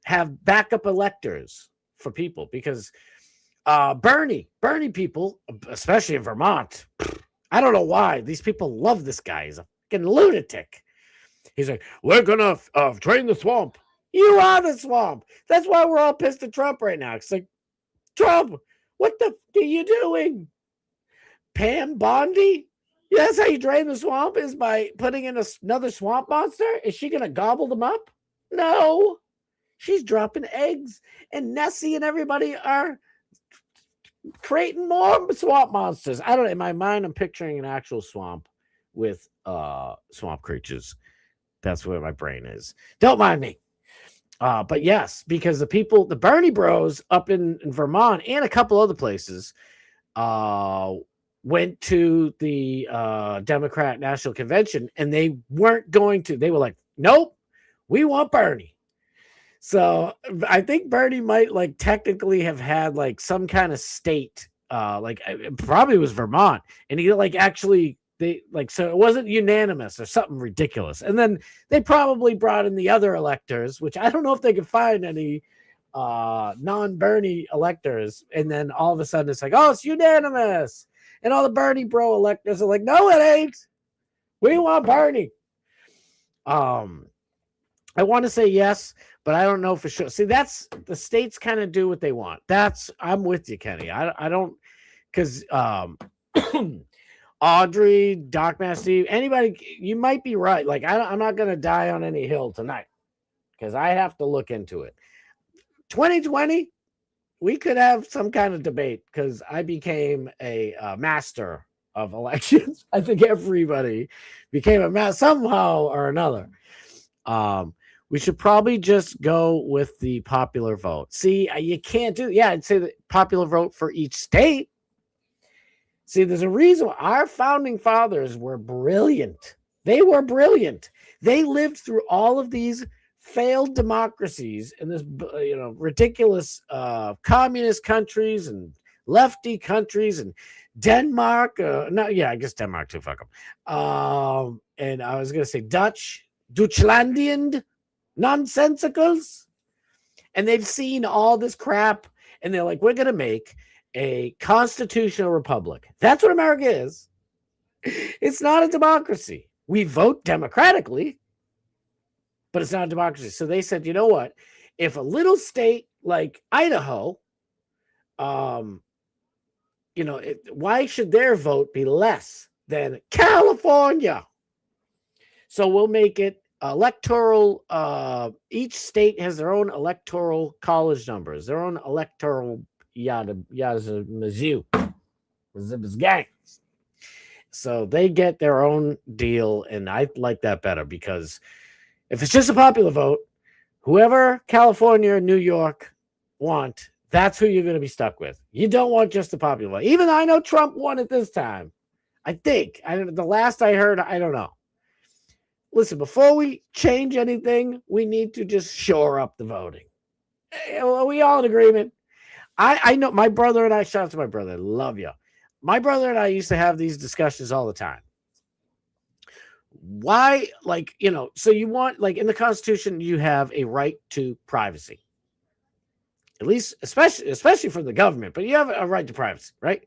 have backup electors for people, because Bernie people, especially in Vermont, I don't know why these people love this guy. He's a fucking lunatic. He's like, we're gonna drain the swamp. You are the swamp. That's why we're all pissed at Trump right now. It's like, Trump, what the f are you doing? Pam Bondi? Yeah, that's how you drain the swamp, is by putting in another swamp monster? Is she going to gobble them up? No. She's dropping eggs, and Nessie and everybody are creating more swamp monsters. I don't know. In my mind, I'm picturing an actual swamp with swamp creatures. That's where my brain is. Don't mind me. But yes, because the Bernie bros up in Vermont and a couple other places went to the Democrat National Convention, and they weren't going to. They were like, nope, we want Bernie. So I think Bernie might like technically have had like some kind of state, like it probably was Vermont, and he like actually so it wasn't unanimous or something ridiculous. And then they probably brought in the other electors, which I don't know if they could find any non-Bernie electors. And then all of a sudden it's like, oh, it's unanimous. And all the Bernie bro electors are like, no, it ain't. We want Bernie. I want to say yes, but I don't know for sure. See, that's the states kind of do what they want. I'm with you, Kenny. I don't, because Audrey, Doc Massey, anybody, you might be right. Like, I'm not going to die on any hill tonight because I have to look into it. 2020, we could have some kind of debate because I became a master of elections. I think everybody became a master somehow or another. We should probably just go with the popular vote. See, you can't do. Yeah, I'd say the popular vote for each state. See, there's a reason why our founding fathers were brilliant. They were brilliant. They lived through all of these failed democracies and this, ridiculous communist countries and lefty countries and Denmark. I guess Denmark too. Fuck them. And I was gonna say Dutchlandian nonsensicals, and they've seen all this crap, and they're like, we're gonna make a constitutional republic. That's what America is. It's not a democracy. We vote democratically, but it's not a democracy. So they said, you know what? If a little state like Idaho, why should their vote be less than California? So we'll make it electoral. Each state has their own electoral college numbers, their own electoral yada mizzou, gangs. So they get their own deal, and I like that better because if it's just a popular vote, whoever California or New York want, that's who you're going to be stuck with. You don't want just the popular vote. Even though I know Trump won it this time. I think. The last I heard, I don't know. Listen, before we change anything, we need to just shore up the voting. Are we all in agreement? I know my brother and I, shout out to my brother, love you. My brother and I used to have these discussions all the time. Why, so you want, in the Constitution, you have a right to privacy. At least, especially for the government, but you have a right to privacy, right?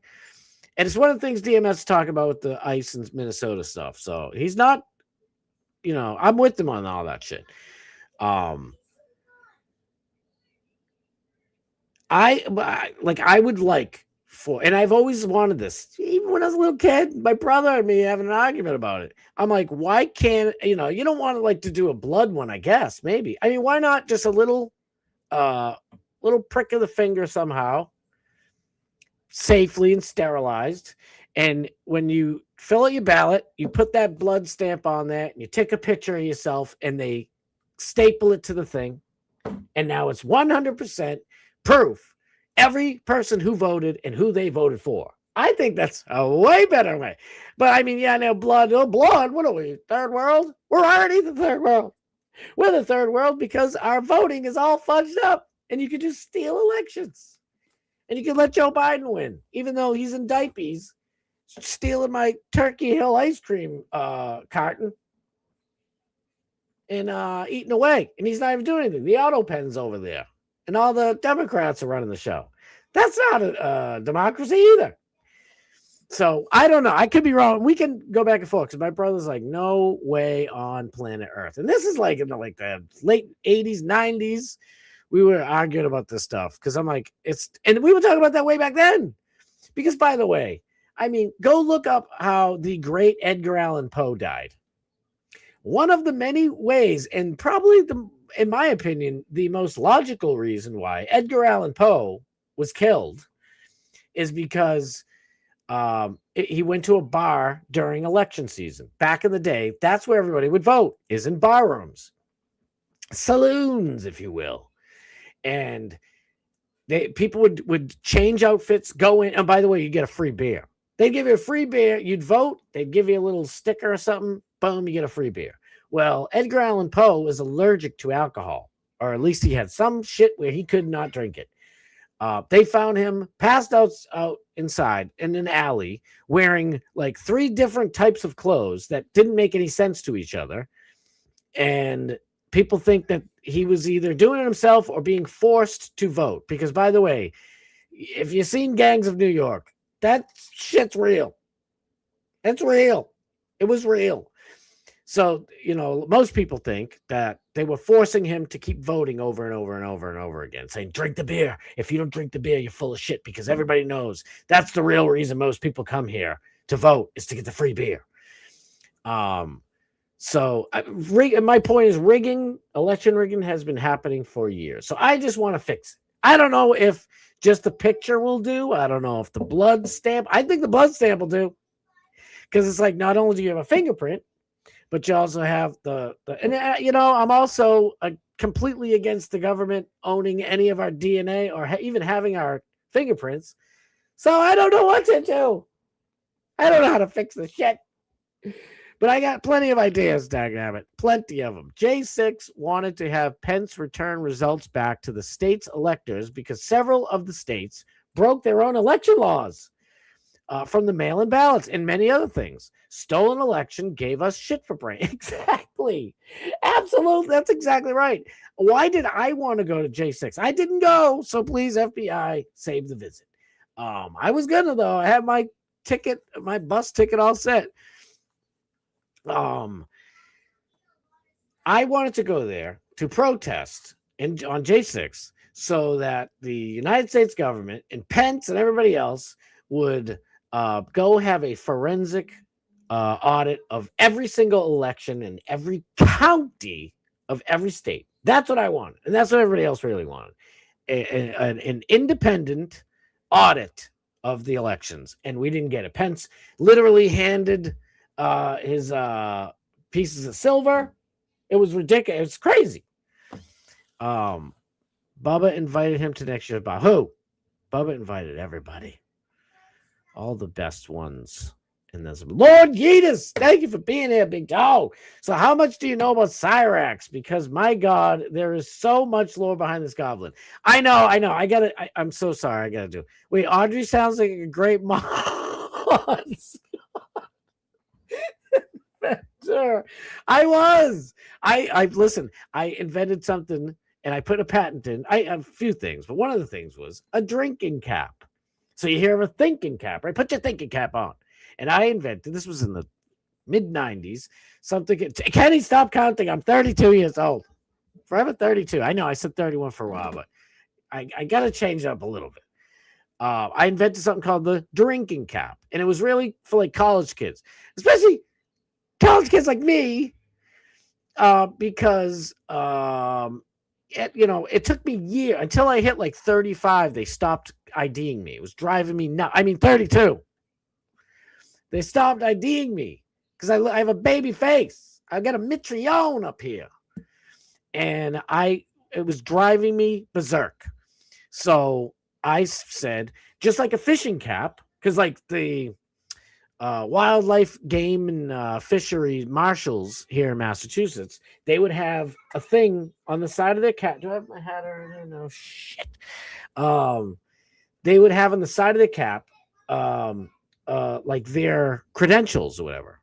And it's one of the things DMS talk about with the ICE and Minnesota stuff. So he's not, I'm with him on all that shit. I would like for, and I've always wanted this, even when I was a little kid, my brother and me having an argument about it. I'm like, why can't, you don't want to do a blood one, I guess, maybe. I mean, why not just a little prick of the finger somehow, safely and sterilized. And when you fill out your ballot, you put that blood stamp on there and you take a picture of yourself and they staple it to the thing. And now it's 100% proof. Every person who voted and who they voted for. I think that's a way better way. But I mean, blood. What are we? Third world? We're already the third world. We're the third world because our voting is all fudged up. And you could just steal elections. And you can let Joe Biden win, even though he's in diapers, stealing my Turkey Hill ice cream carton and eating away. And he's not even doing anything. The auto pen's over there. And all the Democrats are running the show. That's not a democracy either. So I don't know. I could be wrong. We can go back and forth because my brother's like, no way on planet Earth. And this is like in the late 80s, 90s. We were arguing about this stuff because I'm like, and we were talking about that way back then. Because by the way, I mean, go look up how the great Edgar Allan Poe died. One of the many ways, and probably in my opinion, the most logical reason why Edgar Allan Poe was killed is because he went to a bar during election season. Back in the day, that's where everybody would vote, is in bar rooms, saloons, if you will. And people would change outfits, go in. And by the way, you get a free beer. They'd give you a free beer. You'd vote. They'd give you a little sticker or something. Boom, you get a free beer. Well, Edgar Allan Poe was allergic to alcohol, or at least he had some shit where he could not drink it. They found him passed out inside in an alley wearing 3 different types of clothes that didn't make any sense to each other. And people think that he was either doing it himself or being forced to vote. Because, by the way, if you've seen Gangs of New York, that shit's real. It's real. It was real. So, most people think that they were forcing him to keep voting over and over and over and over again, saying, drink the beer. If you don't drink the beer, you're full of shit, because everybody knows that's the real reason most people come here to vote, is to get the free beer. So my point is election rigging has been happening for years. So I just want to fix it. I don't know if just the picture will do. I don't know if the blood stamp. I think the blood stamp will do. Because it's not only do you have a fingerprint, but you also have and I'm also completely against the government owning any of our DNA or even having our fingerprints. So I don't know what to do. I don't know how to fix the shit. But I got plenty of ideas, dagnabbit. Plenty of them. J6 wanted to have Pence return results back to the state's electors because several of the states broke their own election laws from the mail-in ballots and many other things. Stolen election gave us shit for brain. Exactly. Absolutely. That's exactly right. Why did I want to go to J6? I didn't go. So please, FBI, save the visit. I was gonna, though. I had my ticket, my bus ticket all set. I wanted to go there to protest on J6 so that the United States government and Pence and everybody else would go have a forensic audit of every single election in every county of every state. That's what I wanted. And that's what everybody else really wanted. An independent audit of the elections. And we didn't get it. Pence literally handed his pieces of silver. It was ridiculous. It's crazy. Bubba invited him to next year's bar. Who? Bubba invited everybody. All the best ones. And there's Lord Yeetus. Thank you for being here, big dog. So how much do you know about Cyraxx? Because my God, there is so much lore behind this goblin. I know. I'm so sorry. I gotta do it. Wait, Audrey sounds like a great mom. I was. I listen. I invented something and I put a patent in. I have a few things, but one of the things was a drinking cap. So you hear of a thinking cap, right? Put your thinking cap on. And I invented. This was in the mid '90s. Something. Kenny, stop counting. I'm 32 years old. Forever 32. I know. I said 31 for a while, but I got to change it up a little bit. I invented something called the drinking cap, and it was really for like college kids, especially college kids like me, because it took me a year until I hit like 35. They stopped IDing me. It was driving me nuts. I mean, 32. They stopped IDing me because I have a baby face. I got a mitrione up here, and it was driving me berserk. So I said, just like a fishing cap, because like the wildlife game and fishery marshals here in Massachusetts, they would have a thing on the side of their cap. Do I have my hat or no? Shit. They would have on the side of the cap like their credentials or whatever.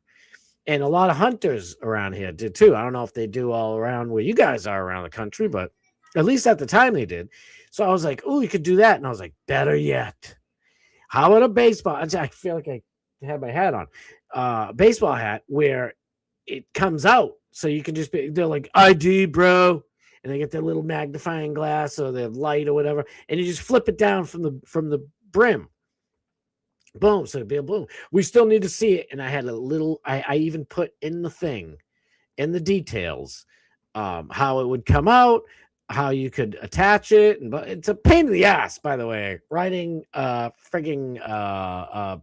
And a lot of hunters around here did too. I don't know if they do all around where you guys are around the country, but at least at the time they did. So I was like, oh, you could do that. And I was like, better yet. How about a baseball? I feel like I had my hat on. Baseball hat where it comes out. So you can just they're like, ID, bro. And they get their little magnifying glass or their light or whatever. And you just flip it down from the brim. Boom. So it'd be a boom. We still need to see it. And I had a little, I even put in the thing, in the details, how it would come out, how you could attach it. But it's a pain in the ass, by the way, writing frigging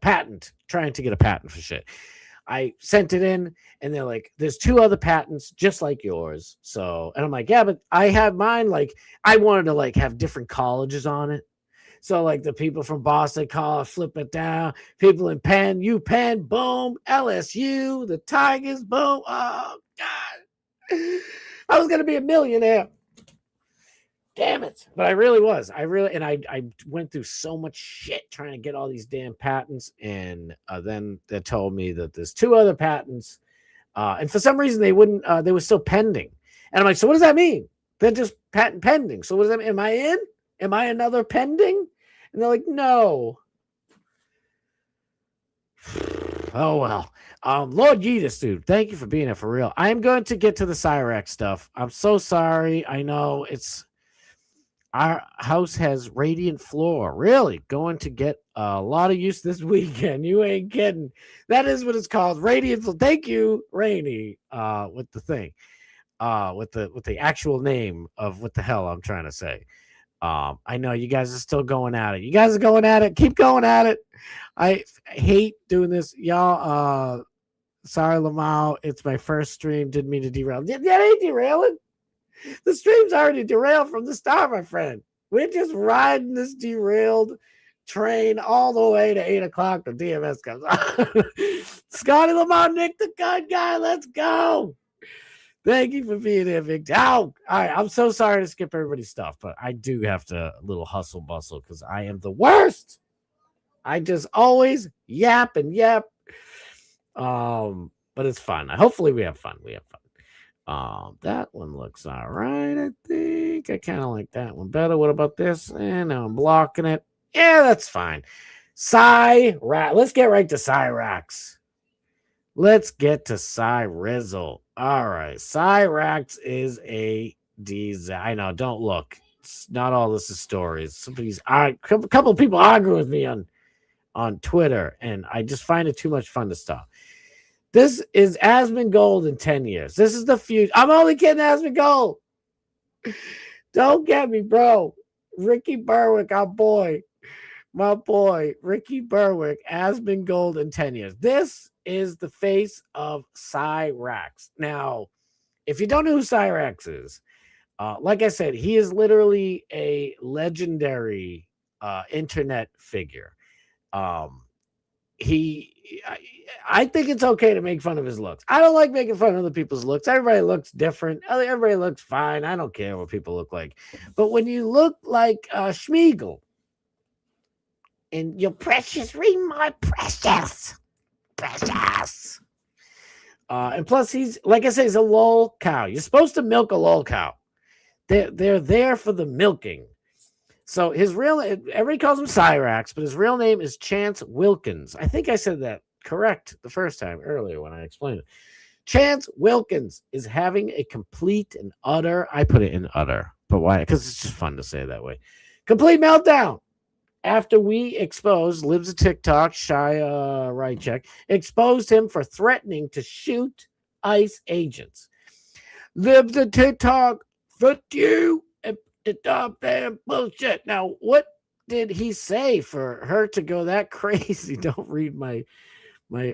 patent, trying to get a patent for shit. I sent it in and they're like, there's 2 other patents just like yours. So, and I'm like, yeah, but I had mine. Like I wanted to like have different colleges on it. So like the people from Boston call it, flip it down. People in Penn, UPenn, boom. LSU, the Tigers, boom. Oh God, I was gonna be a millionaire. Damn it! But I really was. I went through so much shit trying to get all these damn patents, and then they told me that there's 2 other patents, and for some reason they wouldn't. They were still pending, and I'm like, so what does that mean? They're just patent pending. So what does that mean? Am I in? Am I another pending? And they're like, no. Oh, well. Lord Yeetus, dude, thank you for being here for real. I'm going to get to the Cyraxx stuff. I'm so sorry. I know our house has radiant floor. Really? Going to get a lot of use this weekend. You ain't kidding. That is what it's called. Radiant floor. Thank you, Rainy, with the thing. With the actual name of what the hell I'm trying to say. I know you guys are still going at it. You guys are going at it. Keep going at it. I hate doing this. Y'all, Sorry, Lamau. It's my first stream. Didn't mean to derail. That ain't derailing. The stream's already derailed from the start, my friend. We're just riding this derailed train all the way to 8 o'clock. The DMS comes on. Scotty Lamar, Nick the Gun Guy. Let's go. Thank you for being here, Victor. All right, I'm so sorry to skip everybody's stuff, but I do have to a little hustle bustle because I am the worst. I just always yap and yap. But it's fun. Hopefully we have fun. That one looks all right, I think. I kind of like that one better. What about this? And now I'm blocking it. Yeah, that's fine. Cyraxx. Let's get right to Cyraxx. Let's get to Cyrizzle. All right. Cyraxx is a disaster. I know. Don't look. It's not all this is stories. A couple of people arguing with me on Twitter, and I just find it too much fun to stop. This is Asmongold in 10 years. This is the future. I'm only kidding, Asmongold. Don't get me, bro. Ricky Berwick, our boy. My boy, Ricky Berwick, Asmongold in 10 years. This is the face of Cyraxx. Now, if you don't know who Cyraxx is, like I said, he is literally a legendary internet figure. I think it's okay to make fun of his looks. I don't like making fun of other people's looks. Everybody looks different. Everybody looks fine. I don't care what people look like. But when you look like Schmeagol, and your precious, read my precious. And plus, he's, like I say, he's a lol cow. You're supposed to milk a lol cow. They're there for the milking. So his real, everybody calls him Cyraxx, but his real name is Chance Wilkins. I think I said that correct the first time earlier when I explained it. Chance Wilkins is having a complete and utter, I put it in utter, but why? Because it's just fun to say it that way. Complete meltdown. After we exposed Libs of TikTok, Shia Rycheck, exposed him for threatening to shoot ICE agents. Libs of TikTok, fuck you. Damn bullshit. Now, what did he say for her to go that crazy? Don't read my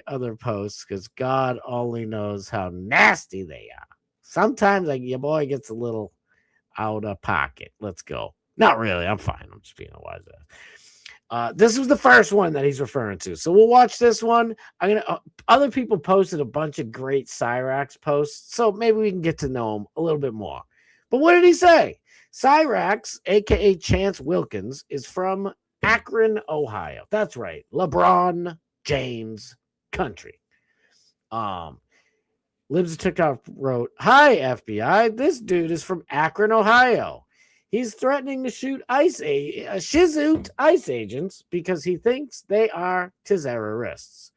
other posts because God only knows how nasty they are. Sometimes your boy gets a little out of pocket. Let's go. Not really. I'm fine. I'm just being a wise ass. This was the first one that he's referring to. So we'll watch this one. Other people posted a bunch of great Cyraxx posts, so maybe we can get to know him a little bit more. But what did he say? Cyraxx, aka Chance Wilkins, is from Akron, Ohio. That's right. LeBron James country. Libs of TikTok wrote, "Hi, FBI. This dude is from Akron, Ohio. He's threatening to shoot shizoot ICE agents because he thinks they are terrorists.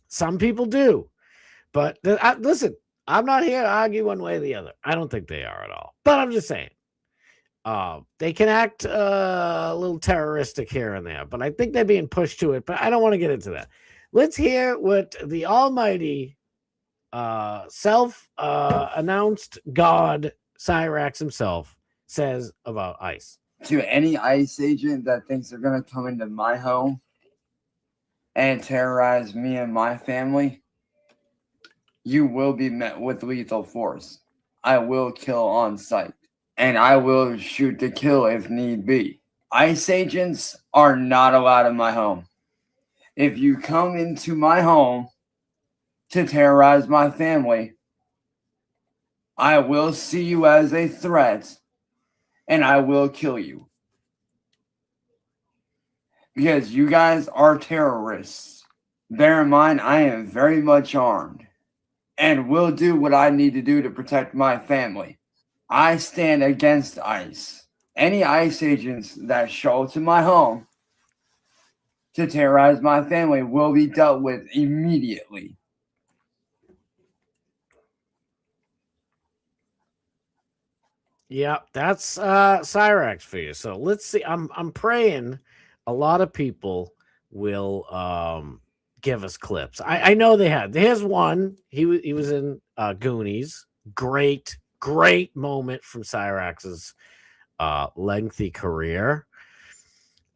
Some people do. But listen, I'm not here to argue one way or the other. I don't think they are at all. But I'm just saying. They can act a little terroristic here and there, but I think they're being pushed to it. But I don't want to get into that. Let's hear what the almighty self-announced God, Cyraxx himself, says about ICE. To any ICE agent that thinks they're going to come into my home and terrorize me and my family, you will be met with lethal force. I will kill on sight, and I will shoot to kill if need be. ICE agents are not allowed in my home. If you come into my home to terrorize my family, I will see you as a threat, and I will kill you. Because you guys are terrorists. Bear in mind, I am very much armed and will do what I need to do to protect my family. I stand against ICE. Any ICE agents that show to my home to terrorize my family will be dealt with immediately." Yeah, that's Cyraxx for you. So let's see. I'm praying a lot of people will give us clips. I know they had. There's one. He was in Goonies. Great moment from Cyraxx's lengthy career.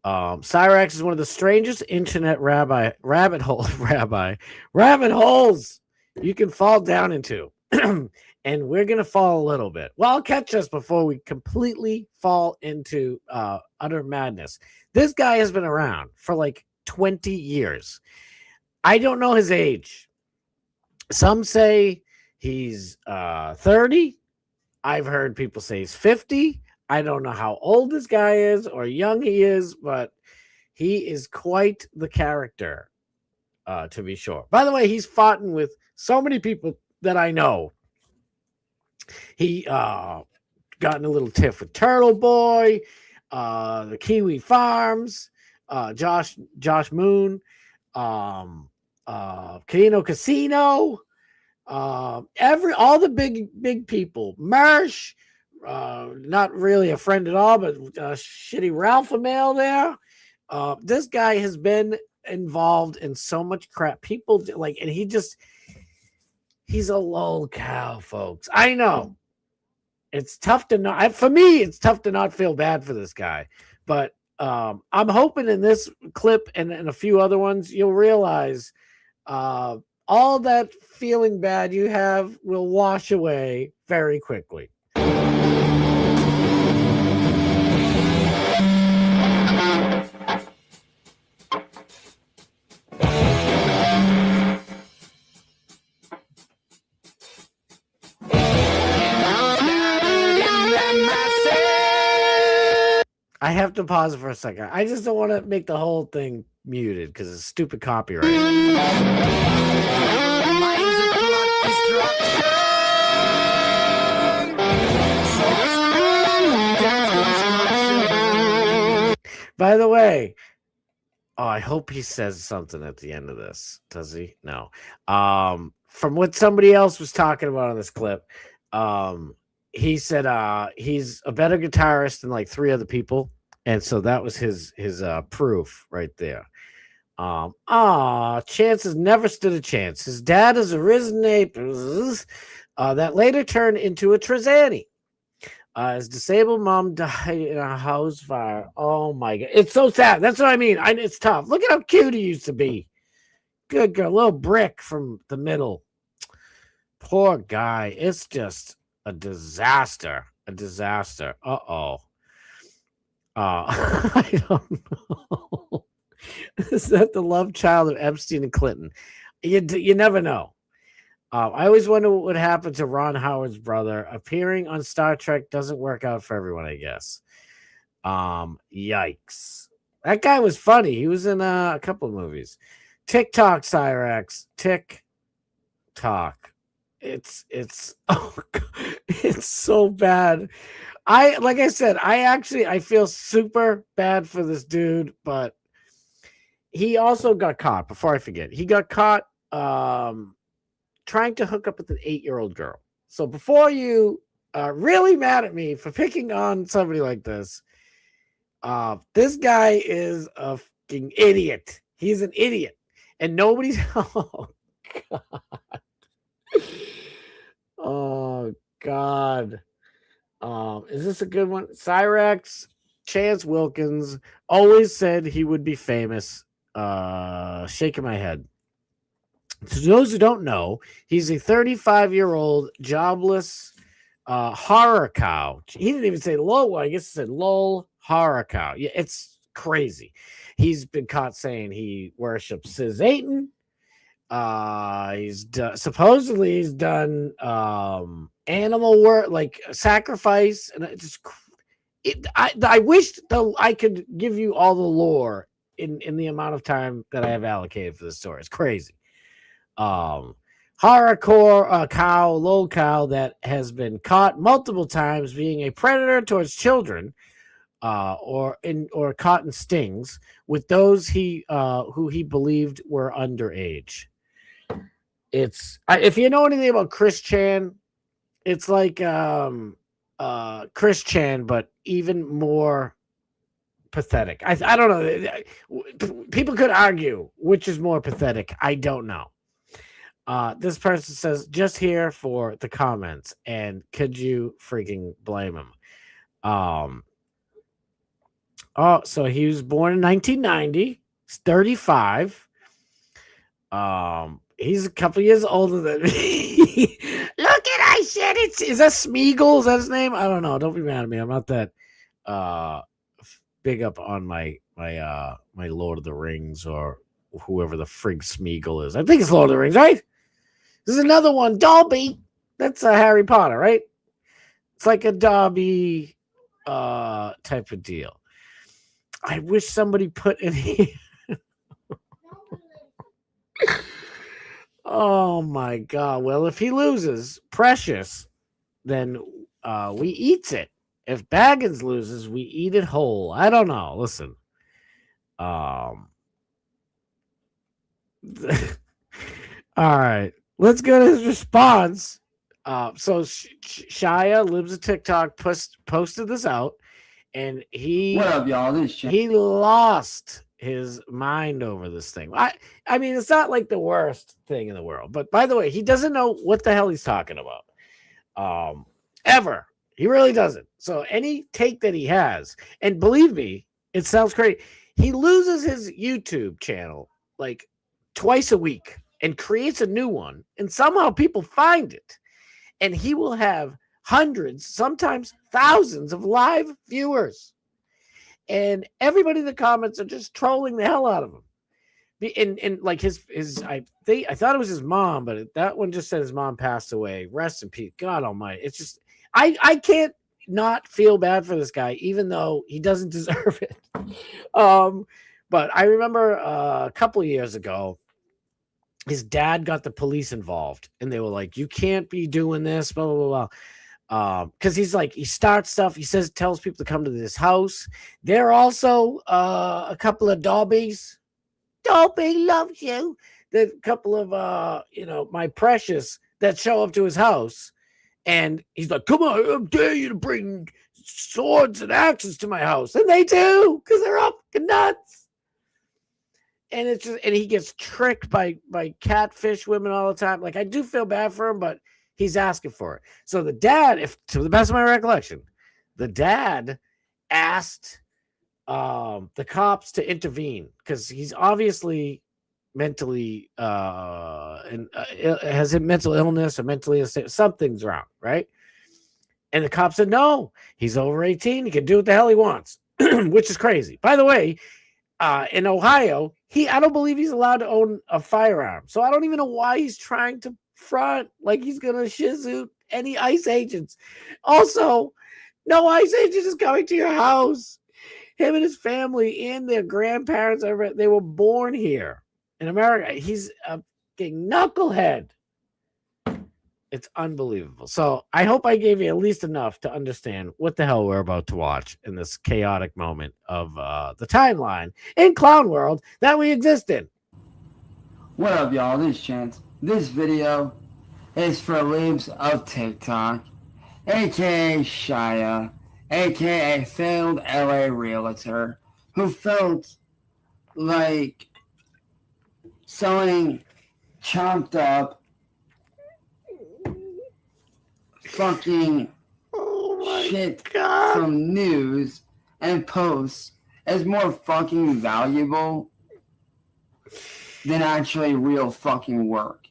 Cyraxx is one of the strangest internet rabbit holes you can fall down into. And we're going to fall a little bit. Well, catch us before we completely fall into utter madness. This guy has been around for like 20 years. I don't know his age. Some say he's 30. I've heard people say he's 50. I don't know how old this guy is or young he is, but he is quite the character, to be sure. By the way, he's fought with so many people that I know. He got in a little tiff with Turtle Boy, the Kiwi Farms, Josh Moon, Canino Casino, all the big people. Marsh, not really a friend at all, but shitty Ralph Mail there. This guy has been involved in so much crap. People and he's a lol cow, folks. I know it's tough to not. For me, it's tough to not feel bad for this guy. But I'm hoping in this clip and a few other ones, you'll realize all that feeling bad you have will wash away very quickly. I have to pause for a second. I just don't want to make the whole thing muted because it's stupid copyright. By the way, I hope he says something at the end of this. Does he? No. From what somebody else was talking about on this clip, he said he's a better guitarist than like 3 other people, and so that was his proof right there. Chance has never stood a chance. His dad is a risen ape that later turned into a Trezani. His disabled mom died in a house fire. Oh my god, it's so sad. That's what I mean. It's tough. Look at how cute he used to be. Good girl, little brick from the middle. Poor guy. It's just a disaster. A disaster. I don't know. Is that the love child of Epstein and Clinton? You never know. I always wonder what would happen to Ron Howard's brother. Appearing on Star Trek doesn't work out for everyone, I guess. Yikes. That guy was funny. He was in a couple of movies. TikTok, Cyraxx. TikTok. It's oh God, it's so bad. Like I said, I feel super bad for this dude, but he also got caught. Before I forget, he got caught trying to hook up with an 8-year-old girl. So before you are really mad at me for picking on somebody like this guy is a fucking idiot. He's an idiot, and nobody's. Oh God. Oh God. Is this a good one? Cyraxx, Chance Wilkins always said he would be famous. Shaking my head. To those who don't know, he's a 35-year-old jobless horror cow. He didn't even say lol. I guess he said lol horror cow. Yeah, it's crazy. He's been caught saying he worships Sis Aiton. Supposedly he's done animal work, like sacrifice, and I wish I could give you all the lore in the amount of time that I have allocated for this story. It's crazy. Horrorcore cow, lol cow that has been caught multiple times being a predator towards children, or caught in stings with those who he believed were underage. If you know anything about Chris Chan, it's like Chris Chan, but even more pathetic. I don't know. People could argue which is more pathetic. I don't know. This person says, just here for the comments, and could you freaking blame him? Oh, so he was born in 1990. He's 35. He's a couple years older than me. Look at I said it's is that Smeagol? Is that his name? I don't know. Don't be mad at me. I'm not that big up on my Lord of the Rings or whoever the frig Smeagol is. I think it's Lord of the Rings, right? There's another one, Dobby. That's a Harry Potter, right? It's like a Dobby type of deal. I wish somebody put in here. Oh my God. Well, if he loses Precious, then we eats it. If Baggins loses, we eat it whole. I don't know. Listen. All right. Let's get his response. So Shia Libs of TikTok posted this out, and What up, y'all? This is he lost his mind over this thing. I mean, it's not like the worst thing in the world, but by the way, he doesn't know what the hell he's talking about. Ever. He really doesn't. So any take that he has, and believe me, it sounds great. He loses his YouTube channel like twice a week and creates a new one, and somehow people find it. And he will have hundreds, sometimes thousands of live viewers. And everybody in the comments are just trolling the hell out of him. And like his I thought it was his mom, but that one just said his mom passed away. Rest in peace. God almighty. It's just I can't not feel bad for this guy, even though he doesn't deserve it. But I remember a couple of years ago, his dad got the police involved, and they were like, "You can't be doing this," blah blah blah. Because he's like, he starts stuff. He tells people to come to this house. There are also a couple of Dobbies. Dobby loves you. There's a couple of my Precious that show up to his house, and he's like, "Come on, I dare you to bring swords and axes to my house," and they do because they're up nuts. And it's just, and he gets tricked by catfish women all the time. Like, I do feel bad for him, but he's asking for it. So the dad, if to the best of my recollection, the dad asked the cops to intervene because he's obviously mentally has a mental illness or mentally something's wrong, right? And the cop said, no, he's over 18. He can do what the hell he wants, which is crazy. By the way, in Ohio, I don't believe he's allowed to own a firearm. So I don't even know why he's trying to front like he's going to shizoot any ICE agents. Also, no ICE agent is coming to your house. Him and his family and their grandparents, they were born here in America. He's a fucking knucklehead. It's unbelievable. So I hope I gave you at least enough to understand what the hell we're about to watch in this chaotic moment of the timeline in Clown World that we exist in. What up, y'all? This is Chance. This video is for Libs of TikTok, aka Shia, aka failed LA realtor, who felt like selling chopped up fucking shit from news and posts is more fucking valuable than actually real fucking work.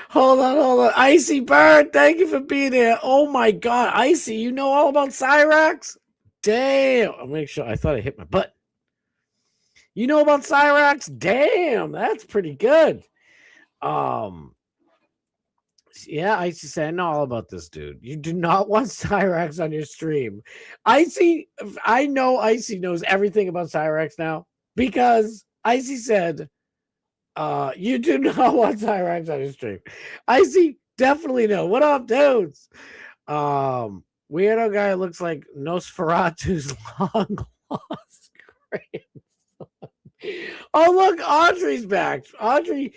Hold on. Icy Bird, thank you for being here. Oh my God, Icy, you know all about Cyraxx? Damn. I'll make sure. I thought I hit my butt. You know about Cyraxx? Damn, that's pretty good. Yeah, Icy said, I know all about this dude. You do not want Cyraxx on your stream. I know Icy knows everything about Cyraxx now because Icy said, you do not want Cyraxx on your stream. Icy definitely know. What up, dudes? Weirdo guy looks like Nosferatu's long lost grandson. Oh, look, Audrey's back. Audrey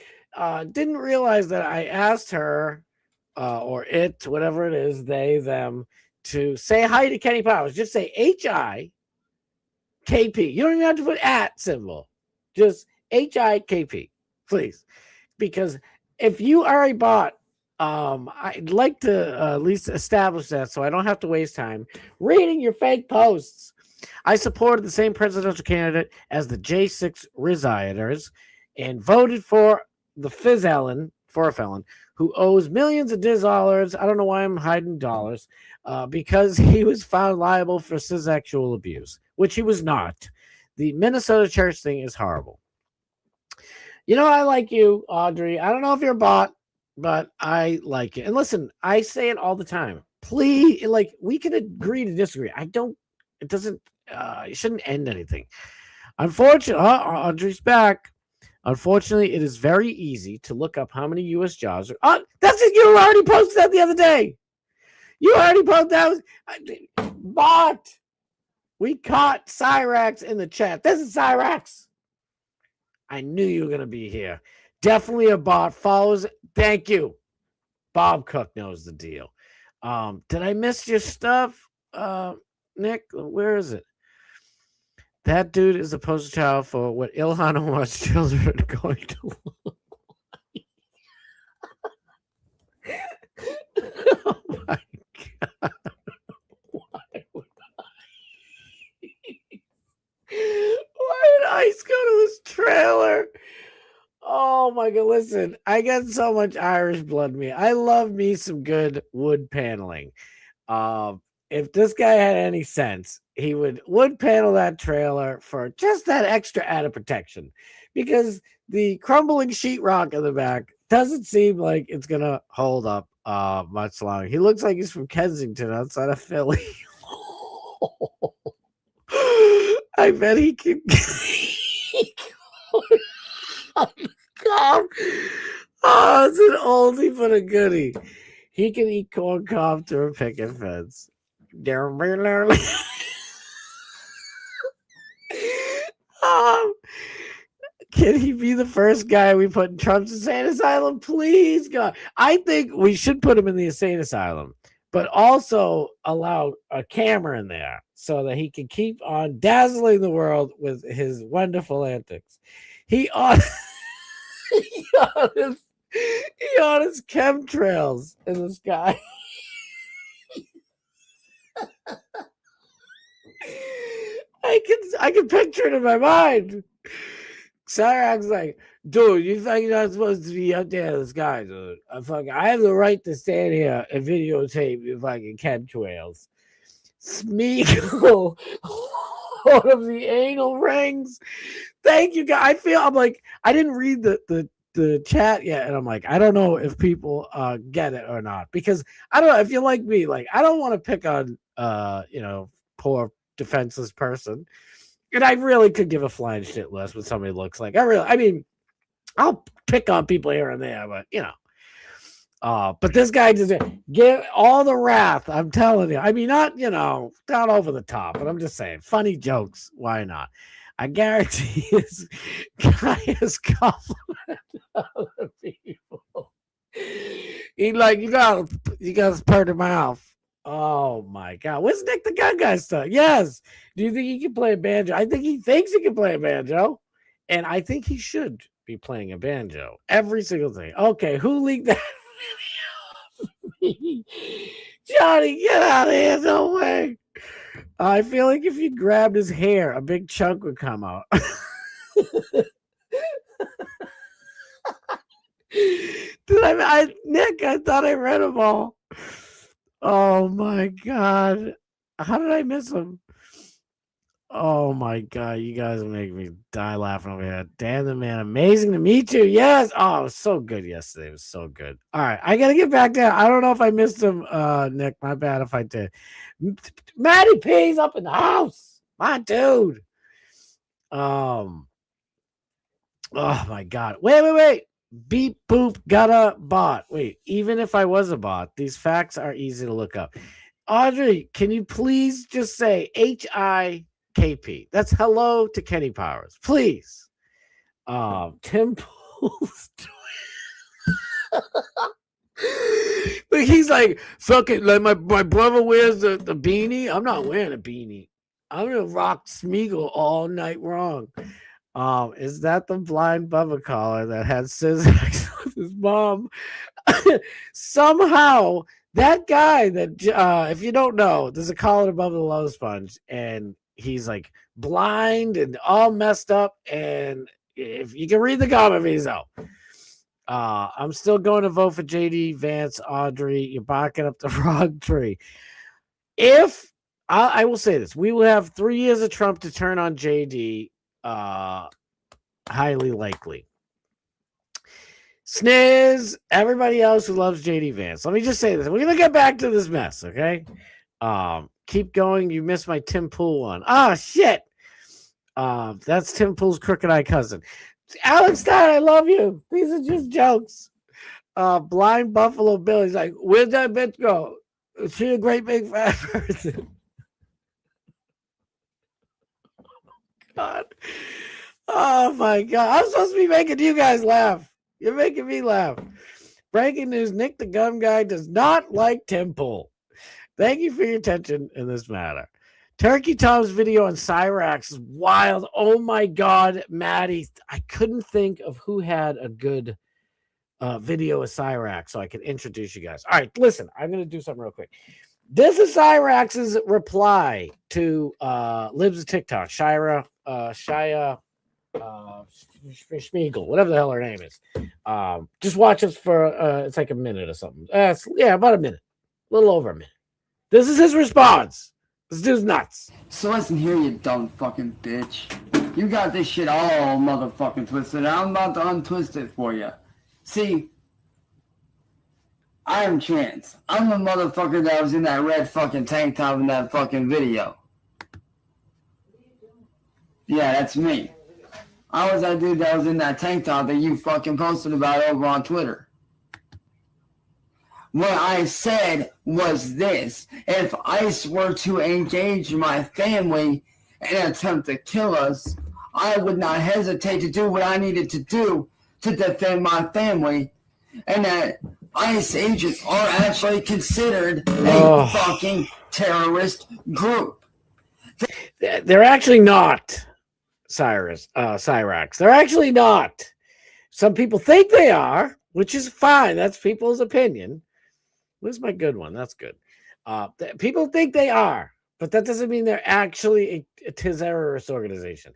didn't realize that I asked her or it, whatever it is, they, them, to say hi to Kenny Powers. Just say HIKP. You don't even have to put @ symbol. Just HIKP, please. Because if you are a bot, I'd like to at least establish that so I don't have to waste time reading your fake posts. I supported the same presidential candidate as the J6 rioters and voted for the felon, who owes millions of dollars. I don't know why I'm hiding dollars, because he was found liable for sexual abuse, which he was not. The Minnesota church thing is horrible. I like you, Audrey. I don't know if you're a bot, but I like it. And listen, I say it all the time. Please, we can agree to disagree. It shouldn't end anything. Unfortunately, Audrey's back. Unfortunately, it is very easy to look up how many U.S. jobs are. Oh, that's it. You already posted that the other day. You already posted that. Bot. We caught Cyraxx in the chat. This is Cyraxx. I knew you were going to be here. Definitely a bot. Follows. Thank you. Bob Cook knows the deal. Did I miss your stuff, Nick? Where is it? That dude is the poster child for what Ilhan Omar's children are going to look like. Oh my God. Why did Ice go to this trailer? Oh my God. Listen, I got so much Irish blood in me. I love me some good wood paneling. If this guy had any sense, he would panel that trailer for just that extra added protection, because the crumbling sheetrock in the back doesn't seem like it's gonna hold up much longer. He looks like he's from Kensington outside of Philly. I bet he can. Oh, it's an oldie but a goodie. He can eat corn cob through a picket fence. Can he be the first guy we put in Trump's insane asylum? Please, God. I think we should put him in the insane asylum, but also allow a camera in there so that he can keep on dazzling the world with his wonderful antics. He on his chemtrails in the sky. I can picture it in my mind. Cyraxx like, dude, you think you're not supposed to be up there in the sky, dude? I have the right to stand here and videotape your fucking chemtrails. Smeagol, one of the anal rings. Thank you, guys. I'm like, I didn't read the chat yet, and I'm like, I don't know if people get it or not, because I don't know if you're like me, like I don't want to pick on poor defenseless person, and I really could give a flying shit less what somebody looks like. I'll pick on people here and there, but but this guy just get all the wrath. I'm telling you. I mean, not down over the top, but I'm just saying, funny jokes. Why not? I guarantee his guy is complimenting other people. He like, you gotta purr your mouth. Oh my God. Where's Nick the Gun Guy stuff? Yes. Do you think he can play a banjo? I think he thinks he can play a banjo. And I think he should be playing a banjo. Every single thing. Okay, who leaked that video? Johnny, get out of here. No way. I feel like if you grabbed his hair, a big chunk would come out. Nick, I thought I read them all. Oh my God. How did I miss him? Oh my God. You guys make me die laughing over here. Dan the man. Amazing to meet you. Yes. Oh, it was so good yesterday. It was so good. All right. I got to get back there. I don't know if I missed him, Nick. My bad if I did. Matty P's up in the house. My dude. Oh my God. Wait. Beep boop got a bot. Wait, even if I was a bot, these facts are easy to look up. Audrey, can you please just say HIKP? That's hello to Kenny Powers, please. Tim Pool's but he's like, fuck it, like my brother wears the beanie. I'm not wearing a beanie. I'm gonna rock Smeagol all night long. Is that the blind Bubba caller that had Cyraxx with his mom? Somehow, that guy that, if you don't know, there's a caller above the low sponge, and he's like blind and all messed up. And if you can read the comment, he's out. I'm still going to vote for JD Vance. Audrey, you're barking up the wrong tree. If I will say this, we will have 3 years of Trump to turn on JD. Highly likely. Sniz, everybody else who loves JD Vance. Let me just say this. We're gonna get back to this mess, okay? Keep going. You missed my Tim Pool one. Ah, shit. That's Tim Pool's crooked eye cousin. Alex Stein, I love you. These are just jokes. Blind Buffalo Bill. He's like, where'd that bitch go? Is she a great big fat person? God. Oh my God. I'm supposed to be making you guys laugh. You're making me laugh. Breaking news, Nick the Gun Guy does not like Tim Pool. Thank you for your attention in this matter. Turkey Tom's video on Cyraxx is wild. Oh my God, Maddie. I couldn't think of who had a good video of Cyraxx so I could introduce you guys. All right, listen, I'm going to do something real quick. This is Cyraxx's reply to Libs of TikTok, Shia Schmiegel, whatever the hell her name is. Just watch us for it's like a minute or something. Yeah, about a minute, a little over a minute. This is his response. This dude's nuts. So listen here, you dumb fucking bitch. You got this shit all motherfucking twisted. I'm about to untwist it for you. See, I am trans. I'm the motherfucker that was in that red fucking tank top in that fucking video. Yeah, that's me. I was that dude that was in that tank top that you fucking posted about over on Twitter. What I said was this: if ICE were to engage my family and attempt to kill us, I would not hesitate to do what I needed to do to defend my family, and that ICE agents are actually considered a fucking terrorist group. They're actually not, Cyraxx. They're actually not. Some people think they are, which is fine. That's people's opinion. Where's my good one? That's good. People think they are, but that doesn't mean they're actually a terrorist organization.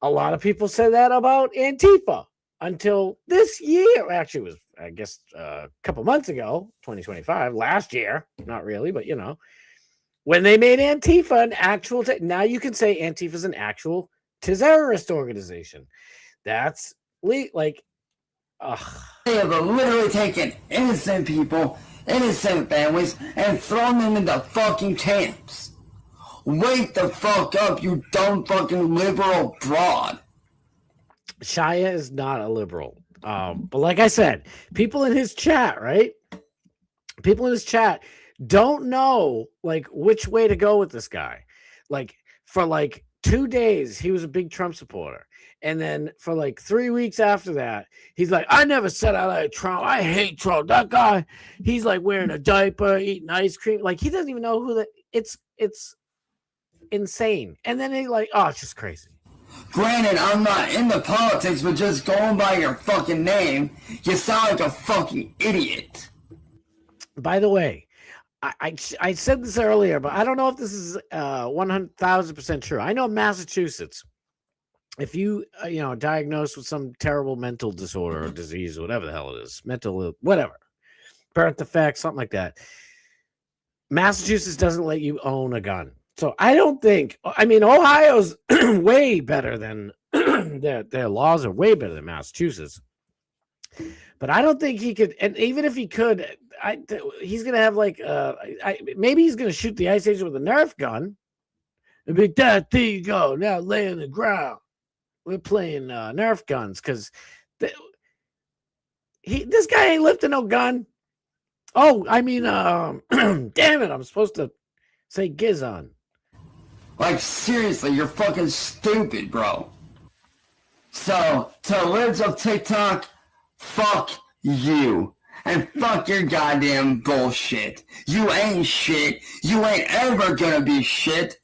A lot of people said that about Antifa until this year. Actually, it was, I guess, a couple months ago, 2025, last year. Not really, but you know, when they made Antifa an actual, now you can say Antifa is an actual terrorist organization. That's like, They have literally taken innocent people, innocent families, and thrown them into fucking camps. Wake the fuck up, you dumb fucking liberal broad. Shia is not a liberal. But like I said, people in his chat, right? People in his chat don't know like which way to go with this guy. Like for like 2 days, he was a big Trump supporter. And then for like 3 weeks after that, he's like, I never said I like Trump. I hate Trump. That guy, he's like wearing a diaper, eating ice cream. Like he doesn't even know who that. It's insane. And then he like, oh, it's just crazy. Granted, I'm not into politics, but just going by your fucking name, you sound like a fucking idiot. By the way, I said this earlier, but I don't know if this is 100,000% true. I know Massachusetts, if you diagnosed with some terrible mental disorder or disease, whatever the hell it is, mental whatever, birth defect, something like that, Massachusetts doesn't let you own a gun. So I don't think, I mean, Ohio's way better than their laws are way better than Massachusetts. But I don't think he could, and even if he could, he's gonna have like maybe he's gonna shoot the ice agent with a Nerf gun and be like, there you go, now lay on the ground. We're playing Nerf guns because this guy ain't lifting no gun. Oh, I mean, damn it, I'm supposed to say Gizon. Like, seriously, you're fucking stupid, bro. So, to Libs of TikTok, fuck you. And fuck your goddamn bullshit. You ain't shit. You ain't ever gonna be shit.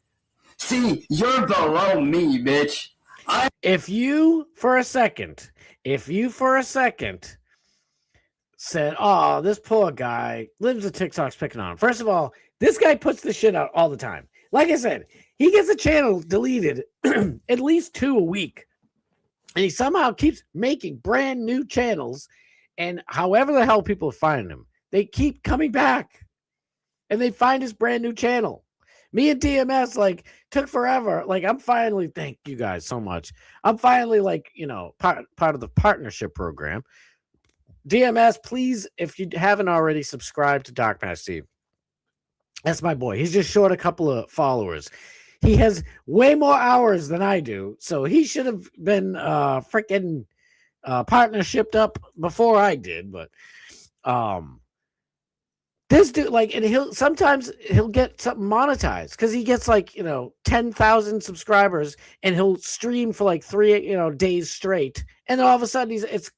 See, you're below me, bitch. If you for a second said, oh, this poor guy, Libs of TikTok's picking on him. First of all, this guy puts this shit out all the time. like I said, he gets a channel deleted at least 2 a week. And he somehow keeps making brand new channels. And however the hell people find him, they keep coming back. And they find his brand new channel. Me and DMS like took forever. Like I'm finally, thank you guys so much. I'm finally like, you know, part of the partnership program. DMS, please, if you haven't already, subscribe to Dark Past Steve. That's my boy. He's just short a couple of followers. He has way more hours than I do, so he should have been freaking partnershiped up before I did. But this dude, like, and he'll get something monetized because he gets like 10,000 subscribers, and he'll stream for like 3 days straight, and then all of a sudden it's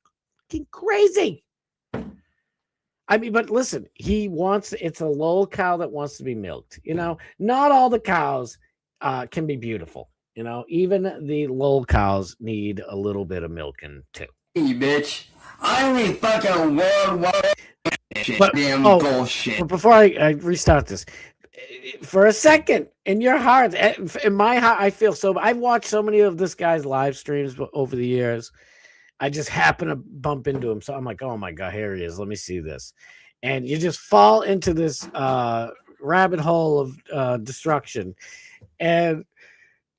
fucking crazy. I mean, but listen, it's a lol cow that wants to be milked. Not all the cows can be beautiful. Even the lol cows need a little bit of milking too. Hey, bitch. I only fucking worldwide bullshit. But before I restart this, for a second, in your heart, in my heart, I feel so. I've watched so many of this guy's live streams over the years. I just happen to bump into him. So I'm like, oh my God, here he is. Let me see this. And you just fall into this rabbit hole of destruction. And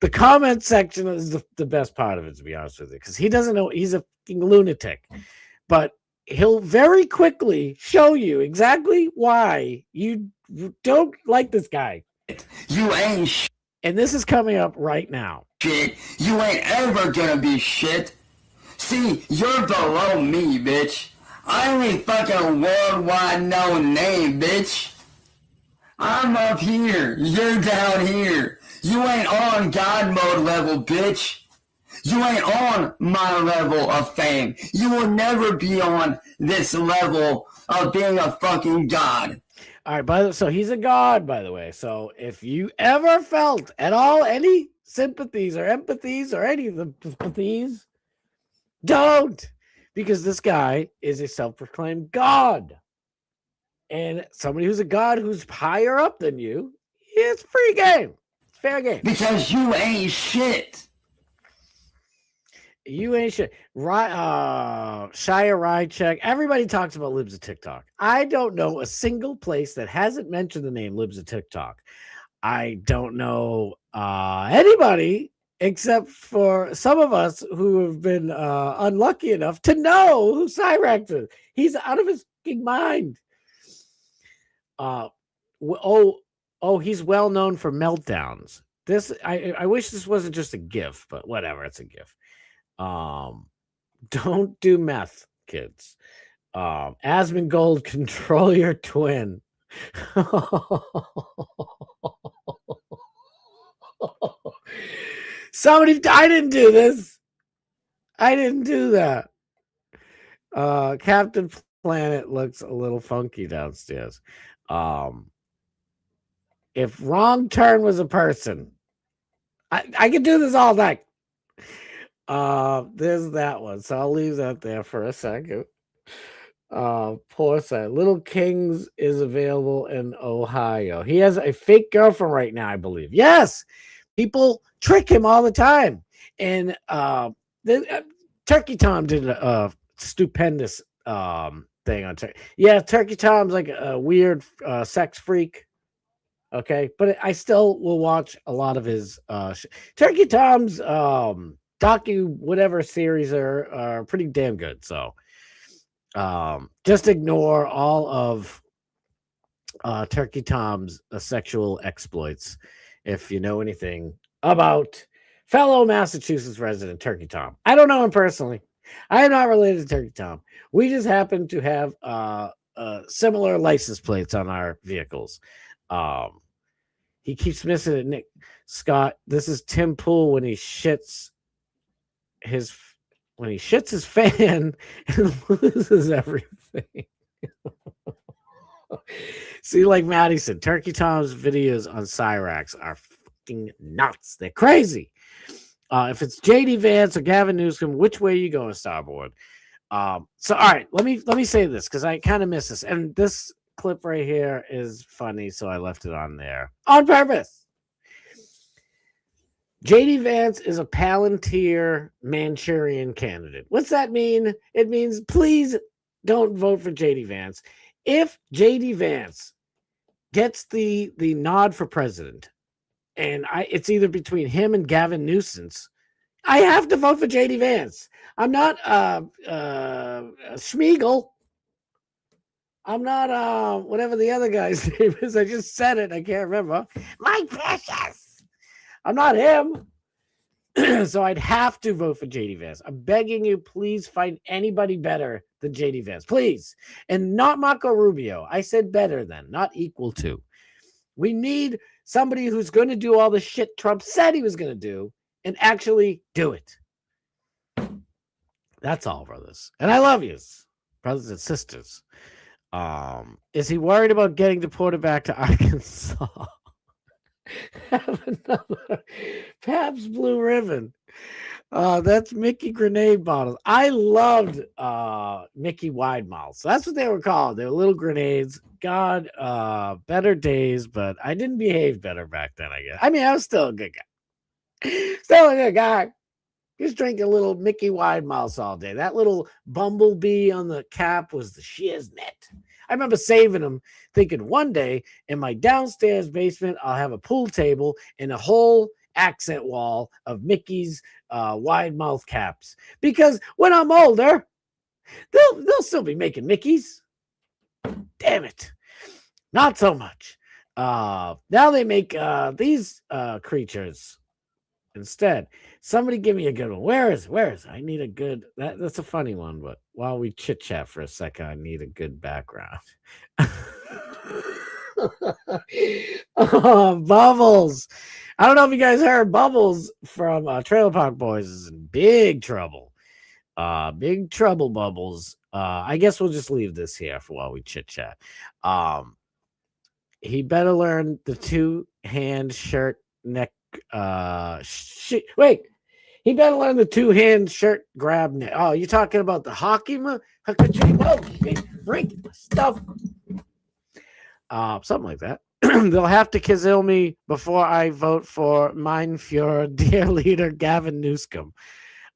the comment section is the best part of it, to be honest with you, because he doesn't know. He's a fucking lunatic. But he'll very quickly show you exactly why you don't like this guy. You ain't shit. And this is coming up right now. You ain't ever gonna be shit. See, you're below me, bitch. I only fucking worldwide known name, bitch. I'm up here. You're down here. You ain't on God mode level, bitch. You ain't on my level of fame. You will never be on this level of being a fucking god. All right, so he's a god, by the way. So if you ever felt at all any sympathies or empathies or any of the sympathies, don't, because this guy is a self-proclaimed god. And somebody who's a god who's higher up than you, it's free game. It's fair game. Because you ain't shit. You ain't shit. Cyraxx. Everybody talks about Libs of TikTok. I don't know a single place that hasn't mentioned the name Libs of TikTok. I don't know anybody except for some of us who have been unlucky enough to know who Cyraxx is. He's out of his fucking mind. He's well known for meltdowns. I wish this wasn't just a GIF, but whatever, it's a GIF. Don't do meth, kids. Asmongold, control your twin. I didn't do this. I didn't do that. Captain Planet looks a little funky downstairs. If Wrong Turn was a person, I could do this all night. There's that one. So I'll leave that there for a second. Poor side. Little Kings is available in Ohio. He has a fake girlfriend right now, I believe. Yes, people trick him all the time. And Turkey Tom did a stupendous thing on Turkey. Yeah, Turkey Tom's like a weird sex freak. Okay, but I still will watch a lot of his Turkey Tom's docu whatever series are pretty damn good. So just ignore all of Turkey Tom's sexual exploits if you know anything about fellow Massachusetts resident Turkey Tom. I don't know him personally. I am not related to Turkey Tom. We just happen to have similar license plates on our vehicles. He keeps missing it, Nick Scott. This is Tim Pool when he shits his fan and loses everything. See, like Maddie said, Turkey Tom's videos on Cyraxx are fucking nuts. They're crazy. If it's JD Vance or Gavin Newsom, which way are you going, Starboard? So all right, let me say this because I kind of miss this, and this clip right here is funny, so I left it on there on purpose. JD Vance is a Palantir Manchurian candidate. What's that mean? It means please don't vote for JD Vance. If JD Vance gets the nod for president, and it's either between him and Gavin Newsom, I have to vote for JD Vance. I'm not Schmiegel. I'm not whatever the other guy's name is. I just said it. I can't remember. Mike Precious. I'm not him. So I'd have to vote for JD Vance. I'm begging you, please find anybody better than JD Vance. Please. And not Marco Rubio. I said better than, not equal to. We need somebody who's going to do all the shit Trump said he was going to do and actually do it. That's all, brothers. And I love you, brothers and sisters. Is he worried about getting deported back to Arkansas? Have another Pabst Blue Ribbon. That's Mickey grenade bottles. I loved Mickey wide mouths. That's what they were called. They were little grenades. God, better days, but I didn't behave better back then, I guess. I mean, I was still a good guy. Still a good guy. Just drinking little Mickey wide mouths all day. That little bumblebee on the cap was the shiznit. I remember saving them, thinking one day in my downstairs basement, I'll have a pool table and a whole accent wall of Mickey's wide mouth caps. Because when I'm older, they'll still be making Mickeys. Damn it. Not so much. Now they make these creatures instead. Somebody give me a good one. Where is it? I need a good, that's a funny one, but while we chit chat for a second, I need a good background. Bubbles. I don't know if you guys heard Bubbles from Trailer Park Boys is in big trouble. Big trouble, Bubbles. I guess we'll just leave this here for while we chit chat. He better learn the two-hand shirt neck. Wait. He better learn the two-hand shirt grab neck. Oh, you talking about the hockey? Oh, break stuff. Something like that. They'll have to kill me before I vote for Mein Führer, dear leader Gavin Newsom.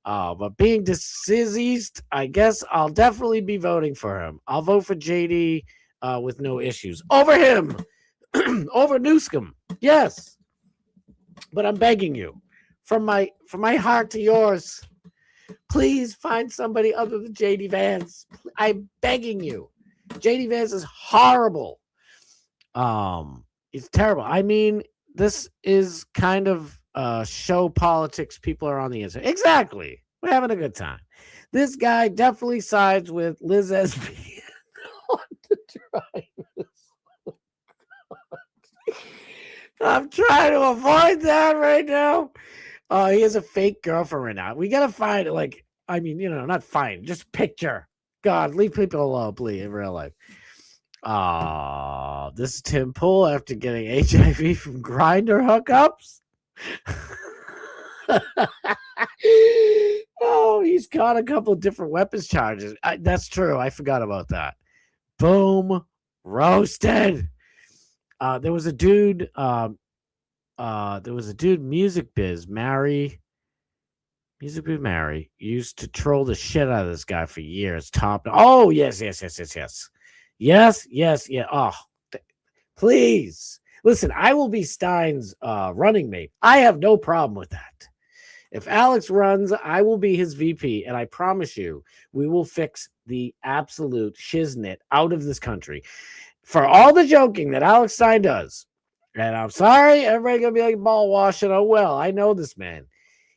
But being deceased, I guess I'll definitely be voting for him. I'll vote for JD with no issues. Over him. Over Newsom. Yes. But I'm begging you, from my heart to yours, please find somebody other than JD Vance. I'm begging you. JD Vance is horrible. It's terrible. I mean, this is kind of show politics. People are on the inside. Exactly. We're having a good time. This guy definitely sides with Liz SB on the drive. I'm trying to avoid that right now. He has a fake girlfriend right now. We gotta find it. Like, I mean, not find, just picture. God, leave people alone, please, in real life. This is Tim Pool after getting HIV from Grindr hookups. Oh, he's caught a couple of different weapons charges. That's true. I forgot about that. Boom, roasted. There was a dude. Music Biz Mary used to troll the shit out of this guy for years. Oh yes. Oh, please listen. I will be Stein's running mate. I have no problem with that. If Alex runs, I will be his VP, and I promise you, we will fix the absolute shiznit out of this country. For all the joking that Alex Stein does, and I'm sorry, everybody gonna be like ball washing. Oh well, I know this man.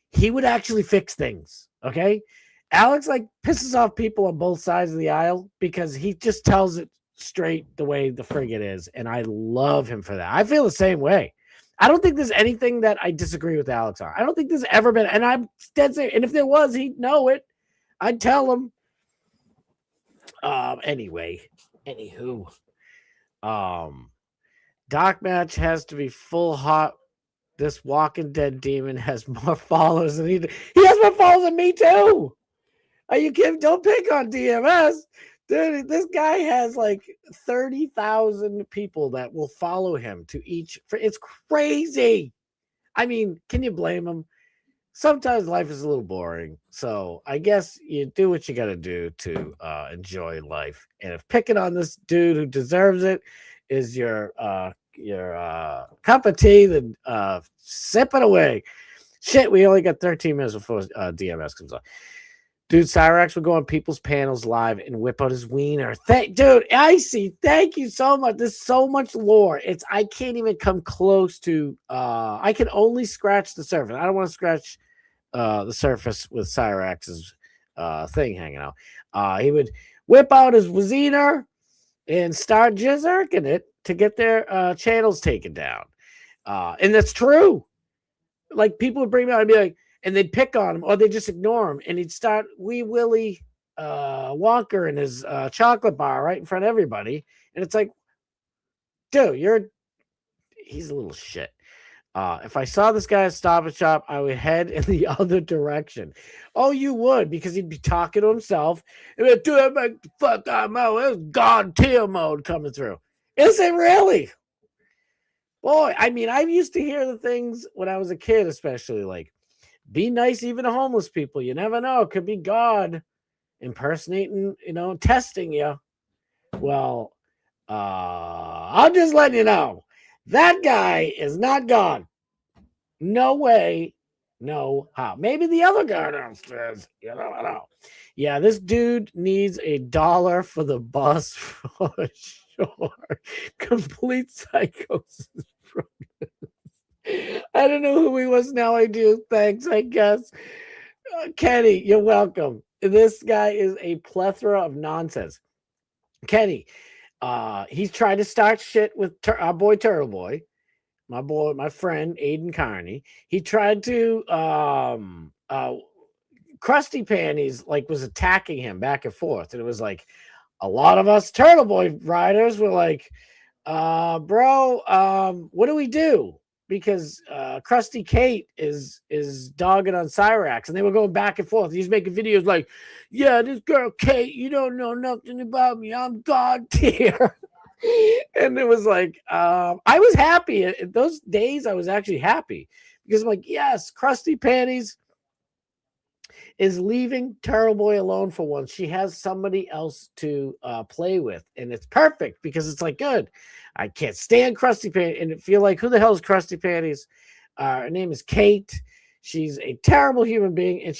He would actually fix things. Okay, Alex pisses off people on both sides of the aisle because he just tells it straight the way the frig it is, and I love him for that. I feel the same way. I don't think there's anything that I disagree with Alex on. I don't think there's ever been, and I'm dead serious. And if there was, he'd know it. I'd tell him. Anywho. Doc Match has to be full hot. This Walking Dead demon has more followers than he has more followers than me too. Are you kidding? Don't pick on DMS. Dude, this guy has 30,000 people that will follow him to each. It's crazy. I mean, can you blame him? Sometimes life is a little boring. So I guess you do what you got to do to enjoy life. And if picking on this dude who deserves it is your cup of tea, then sip it away. Shit, we only got 13 minutes before DMS comes on. Dude, Cyraxx would go on people's panels live and whip out his wiener. Dude, Icy, thank you so much. There's so much lore. I can't even come close to. I can only scratch the surface. I don't want to scratch the surface with Cyraxx's thing hanging out. He would whip out his wiener and start jizzerking it to get their channels taken down. And that's true. Like, people would bring me out and be like, and they'd pick on him or they'd just ignore him, and he'd start Wee Willie Wonka in his chocolate bar right in front of everybody. And it's like, dude, he's a little shit. If I saw this guy at Stop and Shop, I would head in the other direction. Oh, you would, because he'd be talking to himself. And be like, dude, make the fuck out of my way. There's God tier mode coming through. Is it really? Boy, I mean, I used to hear the things when I was a kid, especially like, be nice even to homeless people. You never know. It could be God impersonating, testing you. Well, I'm just letting you know. That guy is not God. No way. No how. Maybe the other guy downstairs. You don't know. Yeah, this dude needs $1 for the bus for sure. Complete psychosis. I don't know who he was. Now I do. Thanks, I guess. Kenny, you're welcome. This guy is a plethora of nonsense. Kenny, he's trying to start shit with our boy Turtle Boy, my friend Aiden Carney. He tried to Krusty Panties was attacking him back and forth, and it was like a lot of us Turtle Boy riders were like, bro, what do we do? Because Krusty Kate is dogging on Cyraxx, and they were going back and forth. He's making videos like, yeah, this girl Kate, you don't know nothing about me. I'm God tier. And it was like, I was happy. In those days, I was actually happy. Because I'm like, yes, Krusty Panties is leaving Turtle Boy alone for once. She has somebody else to play with. And it's perfect because it's like, good. I can't stand Krusty Panties. And feel like, who the hell is Krusty Panties? Her name is Kate. She's a terrible human being. And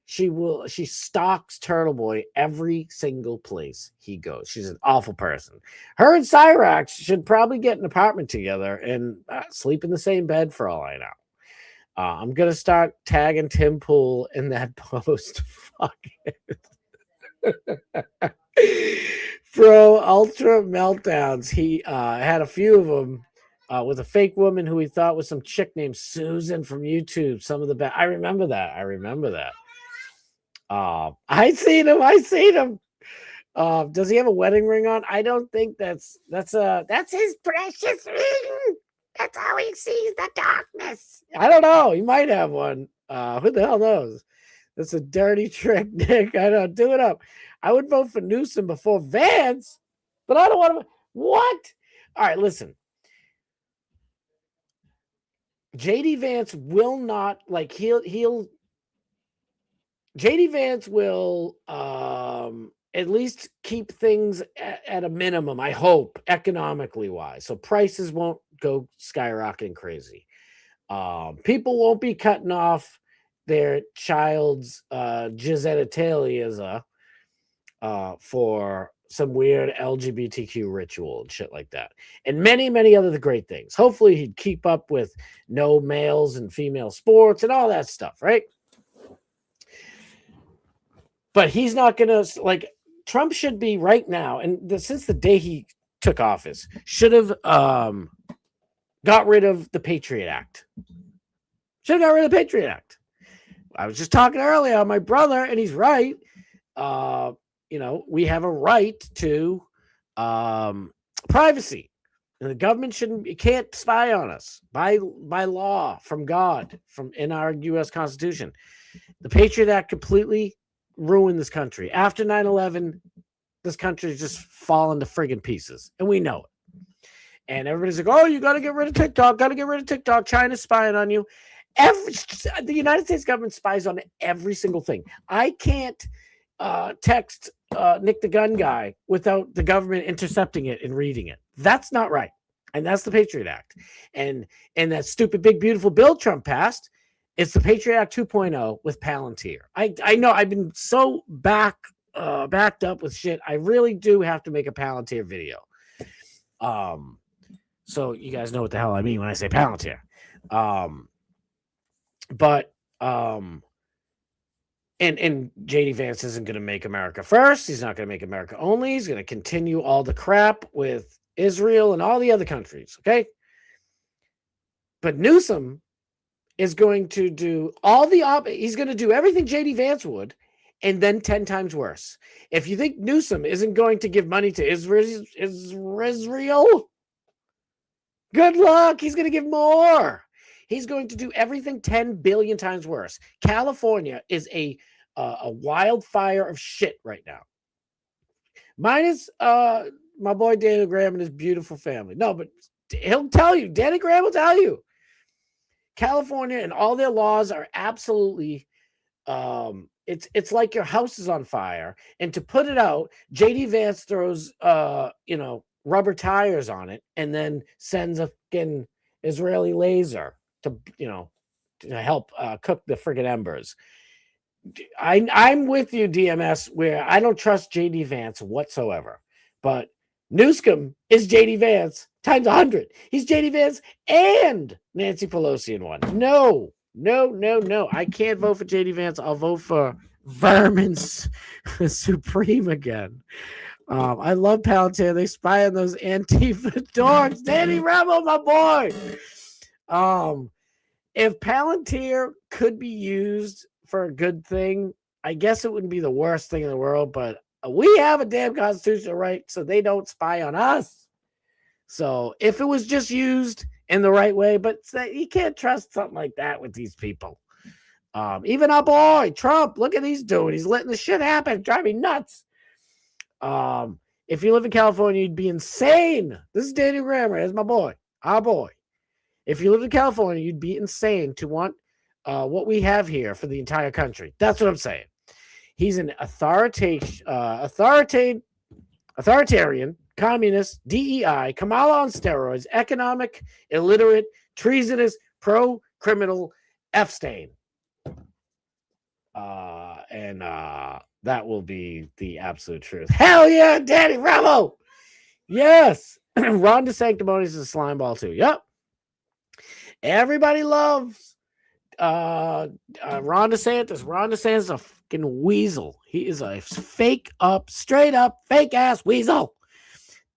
she stalks Turtle Boy every single place he goes. She's an awful person. Her and Cyraxx should probably get an apartment together and sleep in the same bed for all I know. I'm going to start tagging Tim Pool in that post. Fuck it. Bro, Ultra Meltdowns. He had a few of them with a fake woman who he thought was some chick named Susan from YouTube. Some of the best. I remember that. I seen him. Does he have a wedding ring on? I don't think that's his precious ring. That's how he sees the darkness. I don't know. He might have one. Who the hell knows? That's a dirty trick, Nick. I don't do it up. I would vote for Newsom before Vance, but I don't want to. What? All right, listen. JD Vance will not JD Vance will at least keep things at a minimum, I hope, economically wise. So prices won't go skyrocketing crazy. People won't be cutting off their child's genitalia for some weird LGBTQ ritual and shit like that. And many, many other great things. Hopefully he'd keep up with no males and female sports and all that stuff, right? But he's not going to, Trump should be right now, and since the day he took office, should have got rid of the Patriot Act. Should have got rid of the Patriot Act. I was just talking earlier on my brother, and he's right. We have a right to privacy. And the government can't spy on us by law from God, from in our U.S. Constitution. The Patriot Act completely ruined this country. After 9/11, this country just fallen to friggin' pieces, and we know it. And everybody's like, oh, you got to get rid of TikTok. Got to get rid of TikTok. China's spying on you. The United States government spies on every single thing. I can't text Nick the Gun Guy without the government intercepting it and reading it. That's not right. And that's the Patriot Act. And that stupid, big, beautiful bill Trump passed, it's the Patriot Act 2.0 with Palantir. I know I've been so backed up with shit. I really do have to make a Palantir video. So you guys know what the hell I mean when I say Palantir. And JD Vance isn't going to make America first. He's not going to make America only. He's going to continue all the crap with Israel and all the other countries. Okay. But Newsom is going to do he's going to do everything JD Vance would, and then 10 times worse. If you think Newsom isn't going to give money to Israel, good luck. He's going to give more. He's going to do everything 10 billion times worse. California is a wildfire of shit right now. Minus my boy Danny Graham and his beautiful family. No, but he'll tell you. Danny Graham will tell you. California and all their laws are absolutely it's like your house is on fire, and to put it out, JD Vance throws rubber tires on it and then sends a fucking Israeli laser to help cook the friggin' embers. I'm with you, DMS, where I don't trust JD Vance whatsoever, but Newsom is JD Vance times 100. He's JD Vance and Nancy Pelosi in one. No. I can't vote for JD Vance. I'll vote for Vermin Supreme again. I love Palantir. They spy on those Antifa dorks. Danny Rebel, my boy. If Palantir could be used for a good thing, I guess it wouldn't be the worst thing in the world, but we have a damn constitutional right, so they don't spy on us. So if it was just used in the right way, but you can't trust something like that with these people. Even our boy Trump, look at he's doing. He's letting the shit happen. Drive me nuts. If you live in California, you'd be insane. This is Danny Graham. That's my boy, our boy. If you live in California, you'd be insane to want what we have here for the entire country. That's what I'm saying. He's an authoritarian, communist, DEI, Kamala on steroids, economic, illiterate, treasonous, pro-criminal, F-stain. And that will be the absolute truth. Hell yeah, Danny Ramo! Yes! Ron DeSanctimonious is a slime ball too. Yep. Everybody loves Ron DeSantis. Ron DeSantis is a fucking weasel. He is a straight up, fake ass weasel.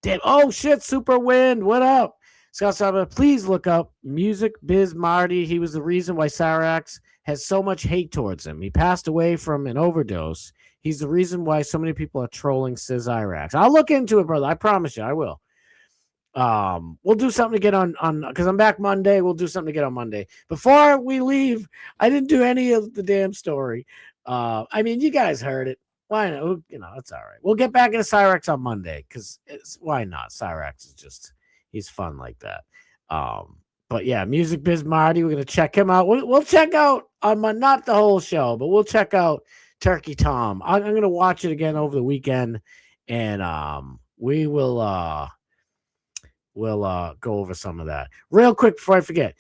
Damn. Oh shit, Super Wind. What up? Scott Saba, please look up Music Biz Marty. He was the reason why Cyraxx has so much hate towards him. He passed away from an overdose. He's the reason why so many people are trolling Cyraxx. I'll look into it, brother. I promise you, I will. We'll do something to get on because I'm back Monday. We'll do something to get on Monday. Before we leave, I didn't do any of the damn story. I mean, you guys heard it. Why not? It's all right. We'll get back into Cyraxx on Monday because why not? Cyraxx is just, he's fun like that. But yeah, Music Biz Marty, we're gonna check him out. We'll check out not the whole show, but we'll check out Turkey Tom. I'm gonna watch it again over the weekend, and we will we'll go over some of that real quick before I forget.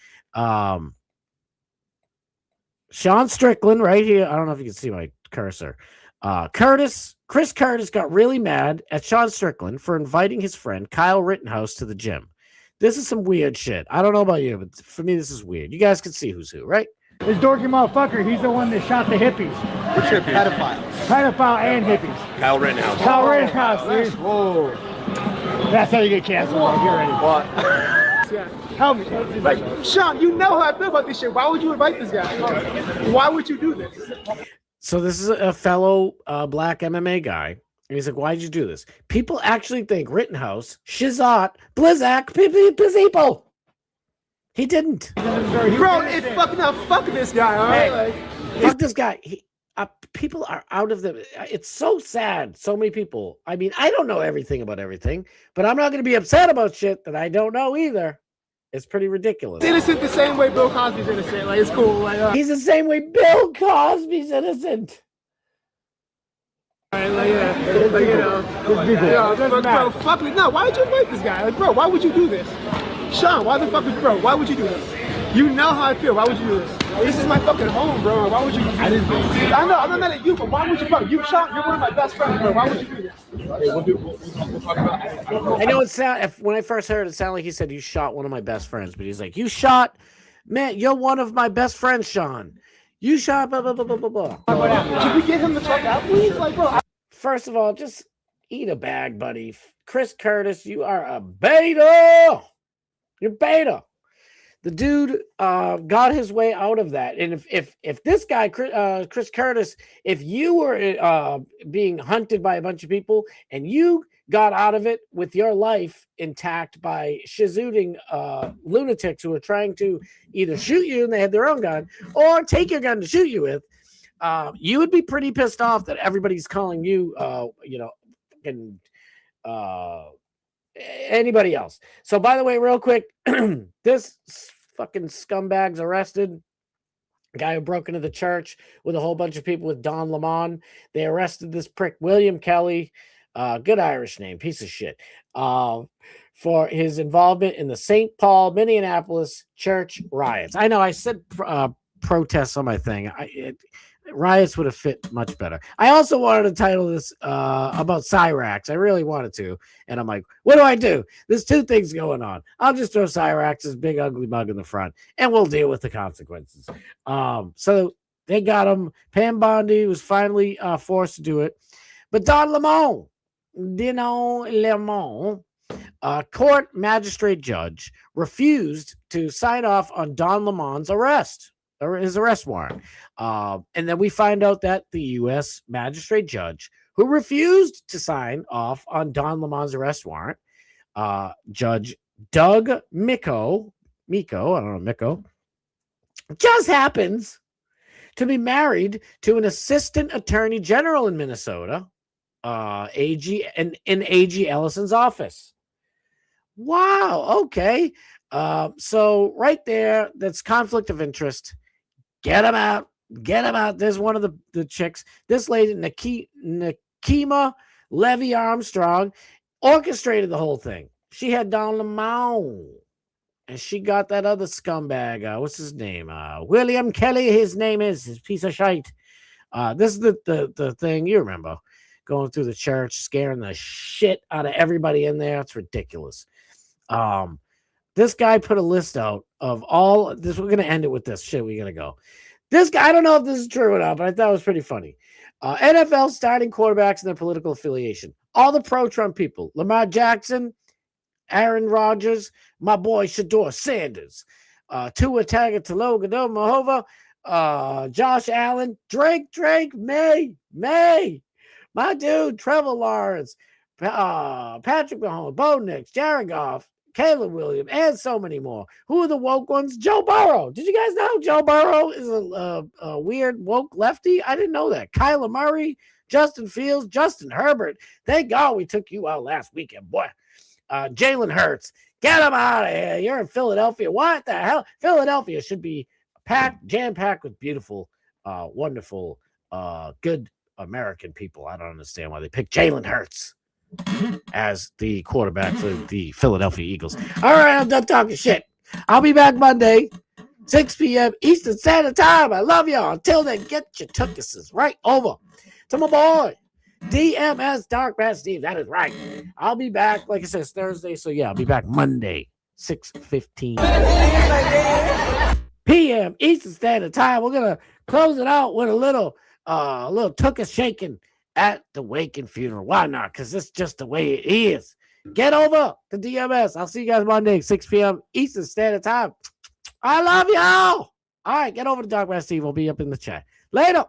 Sean Strickland right here. I don't know if you can see my cursor. Chris Curtis got really mad at Sean Strickland for inviting his friend Kyle Rittenhouse to the gym. This is some weird shit. I don't know about you, but for me, this is weird. You guys can see who's who, right? This dorky motherfucker, he's the one that shot the hippies. Which hippies? Pedophile and hippies. Kyle Rittenhouse. Kyle Rittenhouse, dude. Whoa. That's how you get canceled, bro. Get ready. What? Help me. Like, Sean, you know how I feel about this shit. Why would you invite this guy? Why would you do this? So this is a fellow black MMA guy. And he's like, why'd you do this? People actually think Rittenhouse, Shizat, Blizzak, people. He didn't. Bro, it's fucking up. Fuck this guy, all right? Fuck this guy. people are out of the. It's so sad. So many people. I mean, I don't know everything about everything, but I'm not going to be upset about shit that I don't know either. It's pretty ridiculous. Innocent the same way Bill Cosby's innocent. Like, it's cool. Like, he's the same way Bill Cosby's innocent. Like, bro, fuck me. No, why would you invite this guy? Like, bro, why would you do this? Sean, why the fuck would, bro, why would you do this? You know how I feel. Why would you do this? This is my fucking home, bro. Why would you? I know, I'm not mad at you, but why would you, bro? You, Sean, you're one of my best friends, bro. Why would you do this? I know when I first heard it, sounded like he said you shot one of my best friends, but he's like, you shot, man, you're one of my best friends, Sean. You shot, blah, blah, blah, blah, blah, blah. Can we get him the fuck out, please? Like, bro. First of all, just eat a bag, buddy. Chris Curtis, you are a beta. You're beta. The dude got his way out of that. And if this guy, Chris Curtis, if you were being hunted by a bunch of people and you got out of it with your life intact by shizooting lunatics who are trying to either shoot you and they had their own gun or take your gun to shoot you with, you would be pretty pissed off that everybody's calling you, and anybody else. So, by the way, real quick, this fucking scumbag's arrested. A guy who broke into the church with a whole bunch of people with Don Lemon. They arrested this prick, William Kelly, good Irish name, piece of shit, for his involvement in the St. Paul, Minneapolis church riots. I know I said protests on my thing. Riots would have fit much better. I also wanted to title this about Cyraxx. I really wanted to. And I'm like, what do I do? There's two things going on. I'll just throw Cyraxx's big ugly mug in the front and we'll deal with the consequences. So they got him. Pam Bondi was finally forced to do it. But Don Lemon, court magistrate judge, refused to sign off on Don Lemon's arrest. Or his arrest warrant. And then we find out that the U.S. magistrate judge who refused to sign off on Don Lemon's arrest warrant, Judge Doug Micco, just happens to be married to an assistant attorney general in Minnesota, AG, in AG Ellison's office. Wow. Okay. So right there, that's conflict of interest. Get him out. Get him out. There's one of the chicks. This lady, Nakima Levy Armstrong, orchestrated the whole thing. She had Don Lemon. And she got that other scumbag. What's his name? William Kelly, his name is. His piece of shite. This is the thing. You remember. Going through the church, scaring the shit out of everybody in there. It's ridiculous. This guy put a list out of all this. We're going to end it with this shit. We're going to go. This guy, I don't know if this is true or not, but I thought it was pretty funny. NFL starting quarterbacks and their political affiliation. All the pro-Trump people. Lamar Jackson, Aaron Rodgers, my boy Shador Sanders, Tua Tagovailoa, Josh Allen, Drake, May, my dude, Trevor Lawrence, Patrick Mahomes, Bo Nix, Jared Goff, Caleb Williams, and so many more. Who are the woke ones? Joe Burrow. Did you guys know Joe Burrow is a weird woke lefty? I didn't know that. Kyler Murray, Justin Fields, Justin Herbert. Thank God we took you out last weekend, boy. Jalen Hurts. Get him out of here. You're in Philadelphia. What the hell? Philadelphia should be jam-packed with beautiful, wonderful, good American people. I don't understand why they picked Jalen Hurts as the quarterback for the Philadelphia Eagles. All right, I'm done talking shit. I'll be back Monday, 6 p.m. Eastern Standard Time. I love y'all. Until then, get your tuckuses right over to my boy, DMS Dark Bat Steve. That is right. I'll be back, like I said, it's Thursday, so yeah, I'll be back Monday, 6:15 p.m. Eastern Standard Time. We're going to close it out with a little tuckus shaking at the Waking funeral. Why not? Because it's just the way it is. Get over to DMS. I'll see you guys Monday, 6 p.m. Eastern Standard Time. I love y'all. All right, get over to Dark Master Steve. We'll be up in the chat. Later.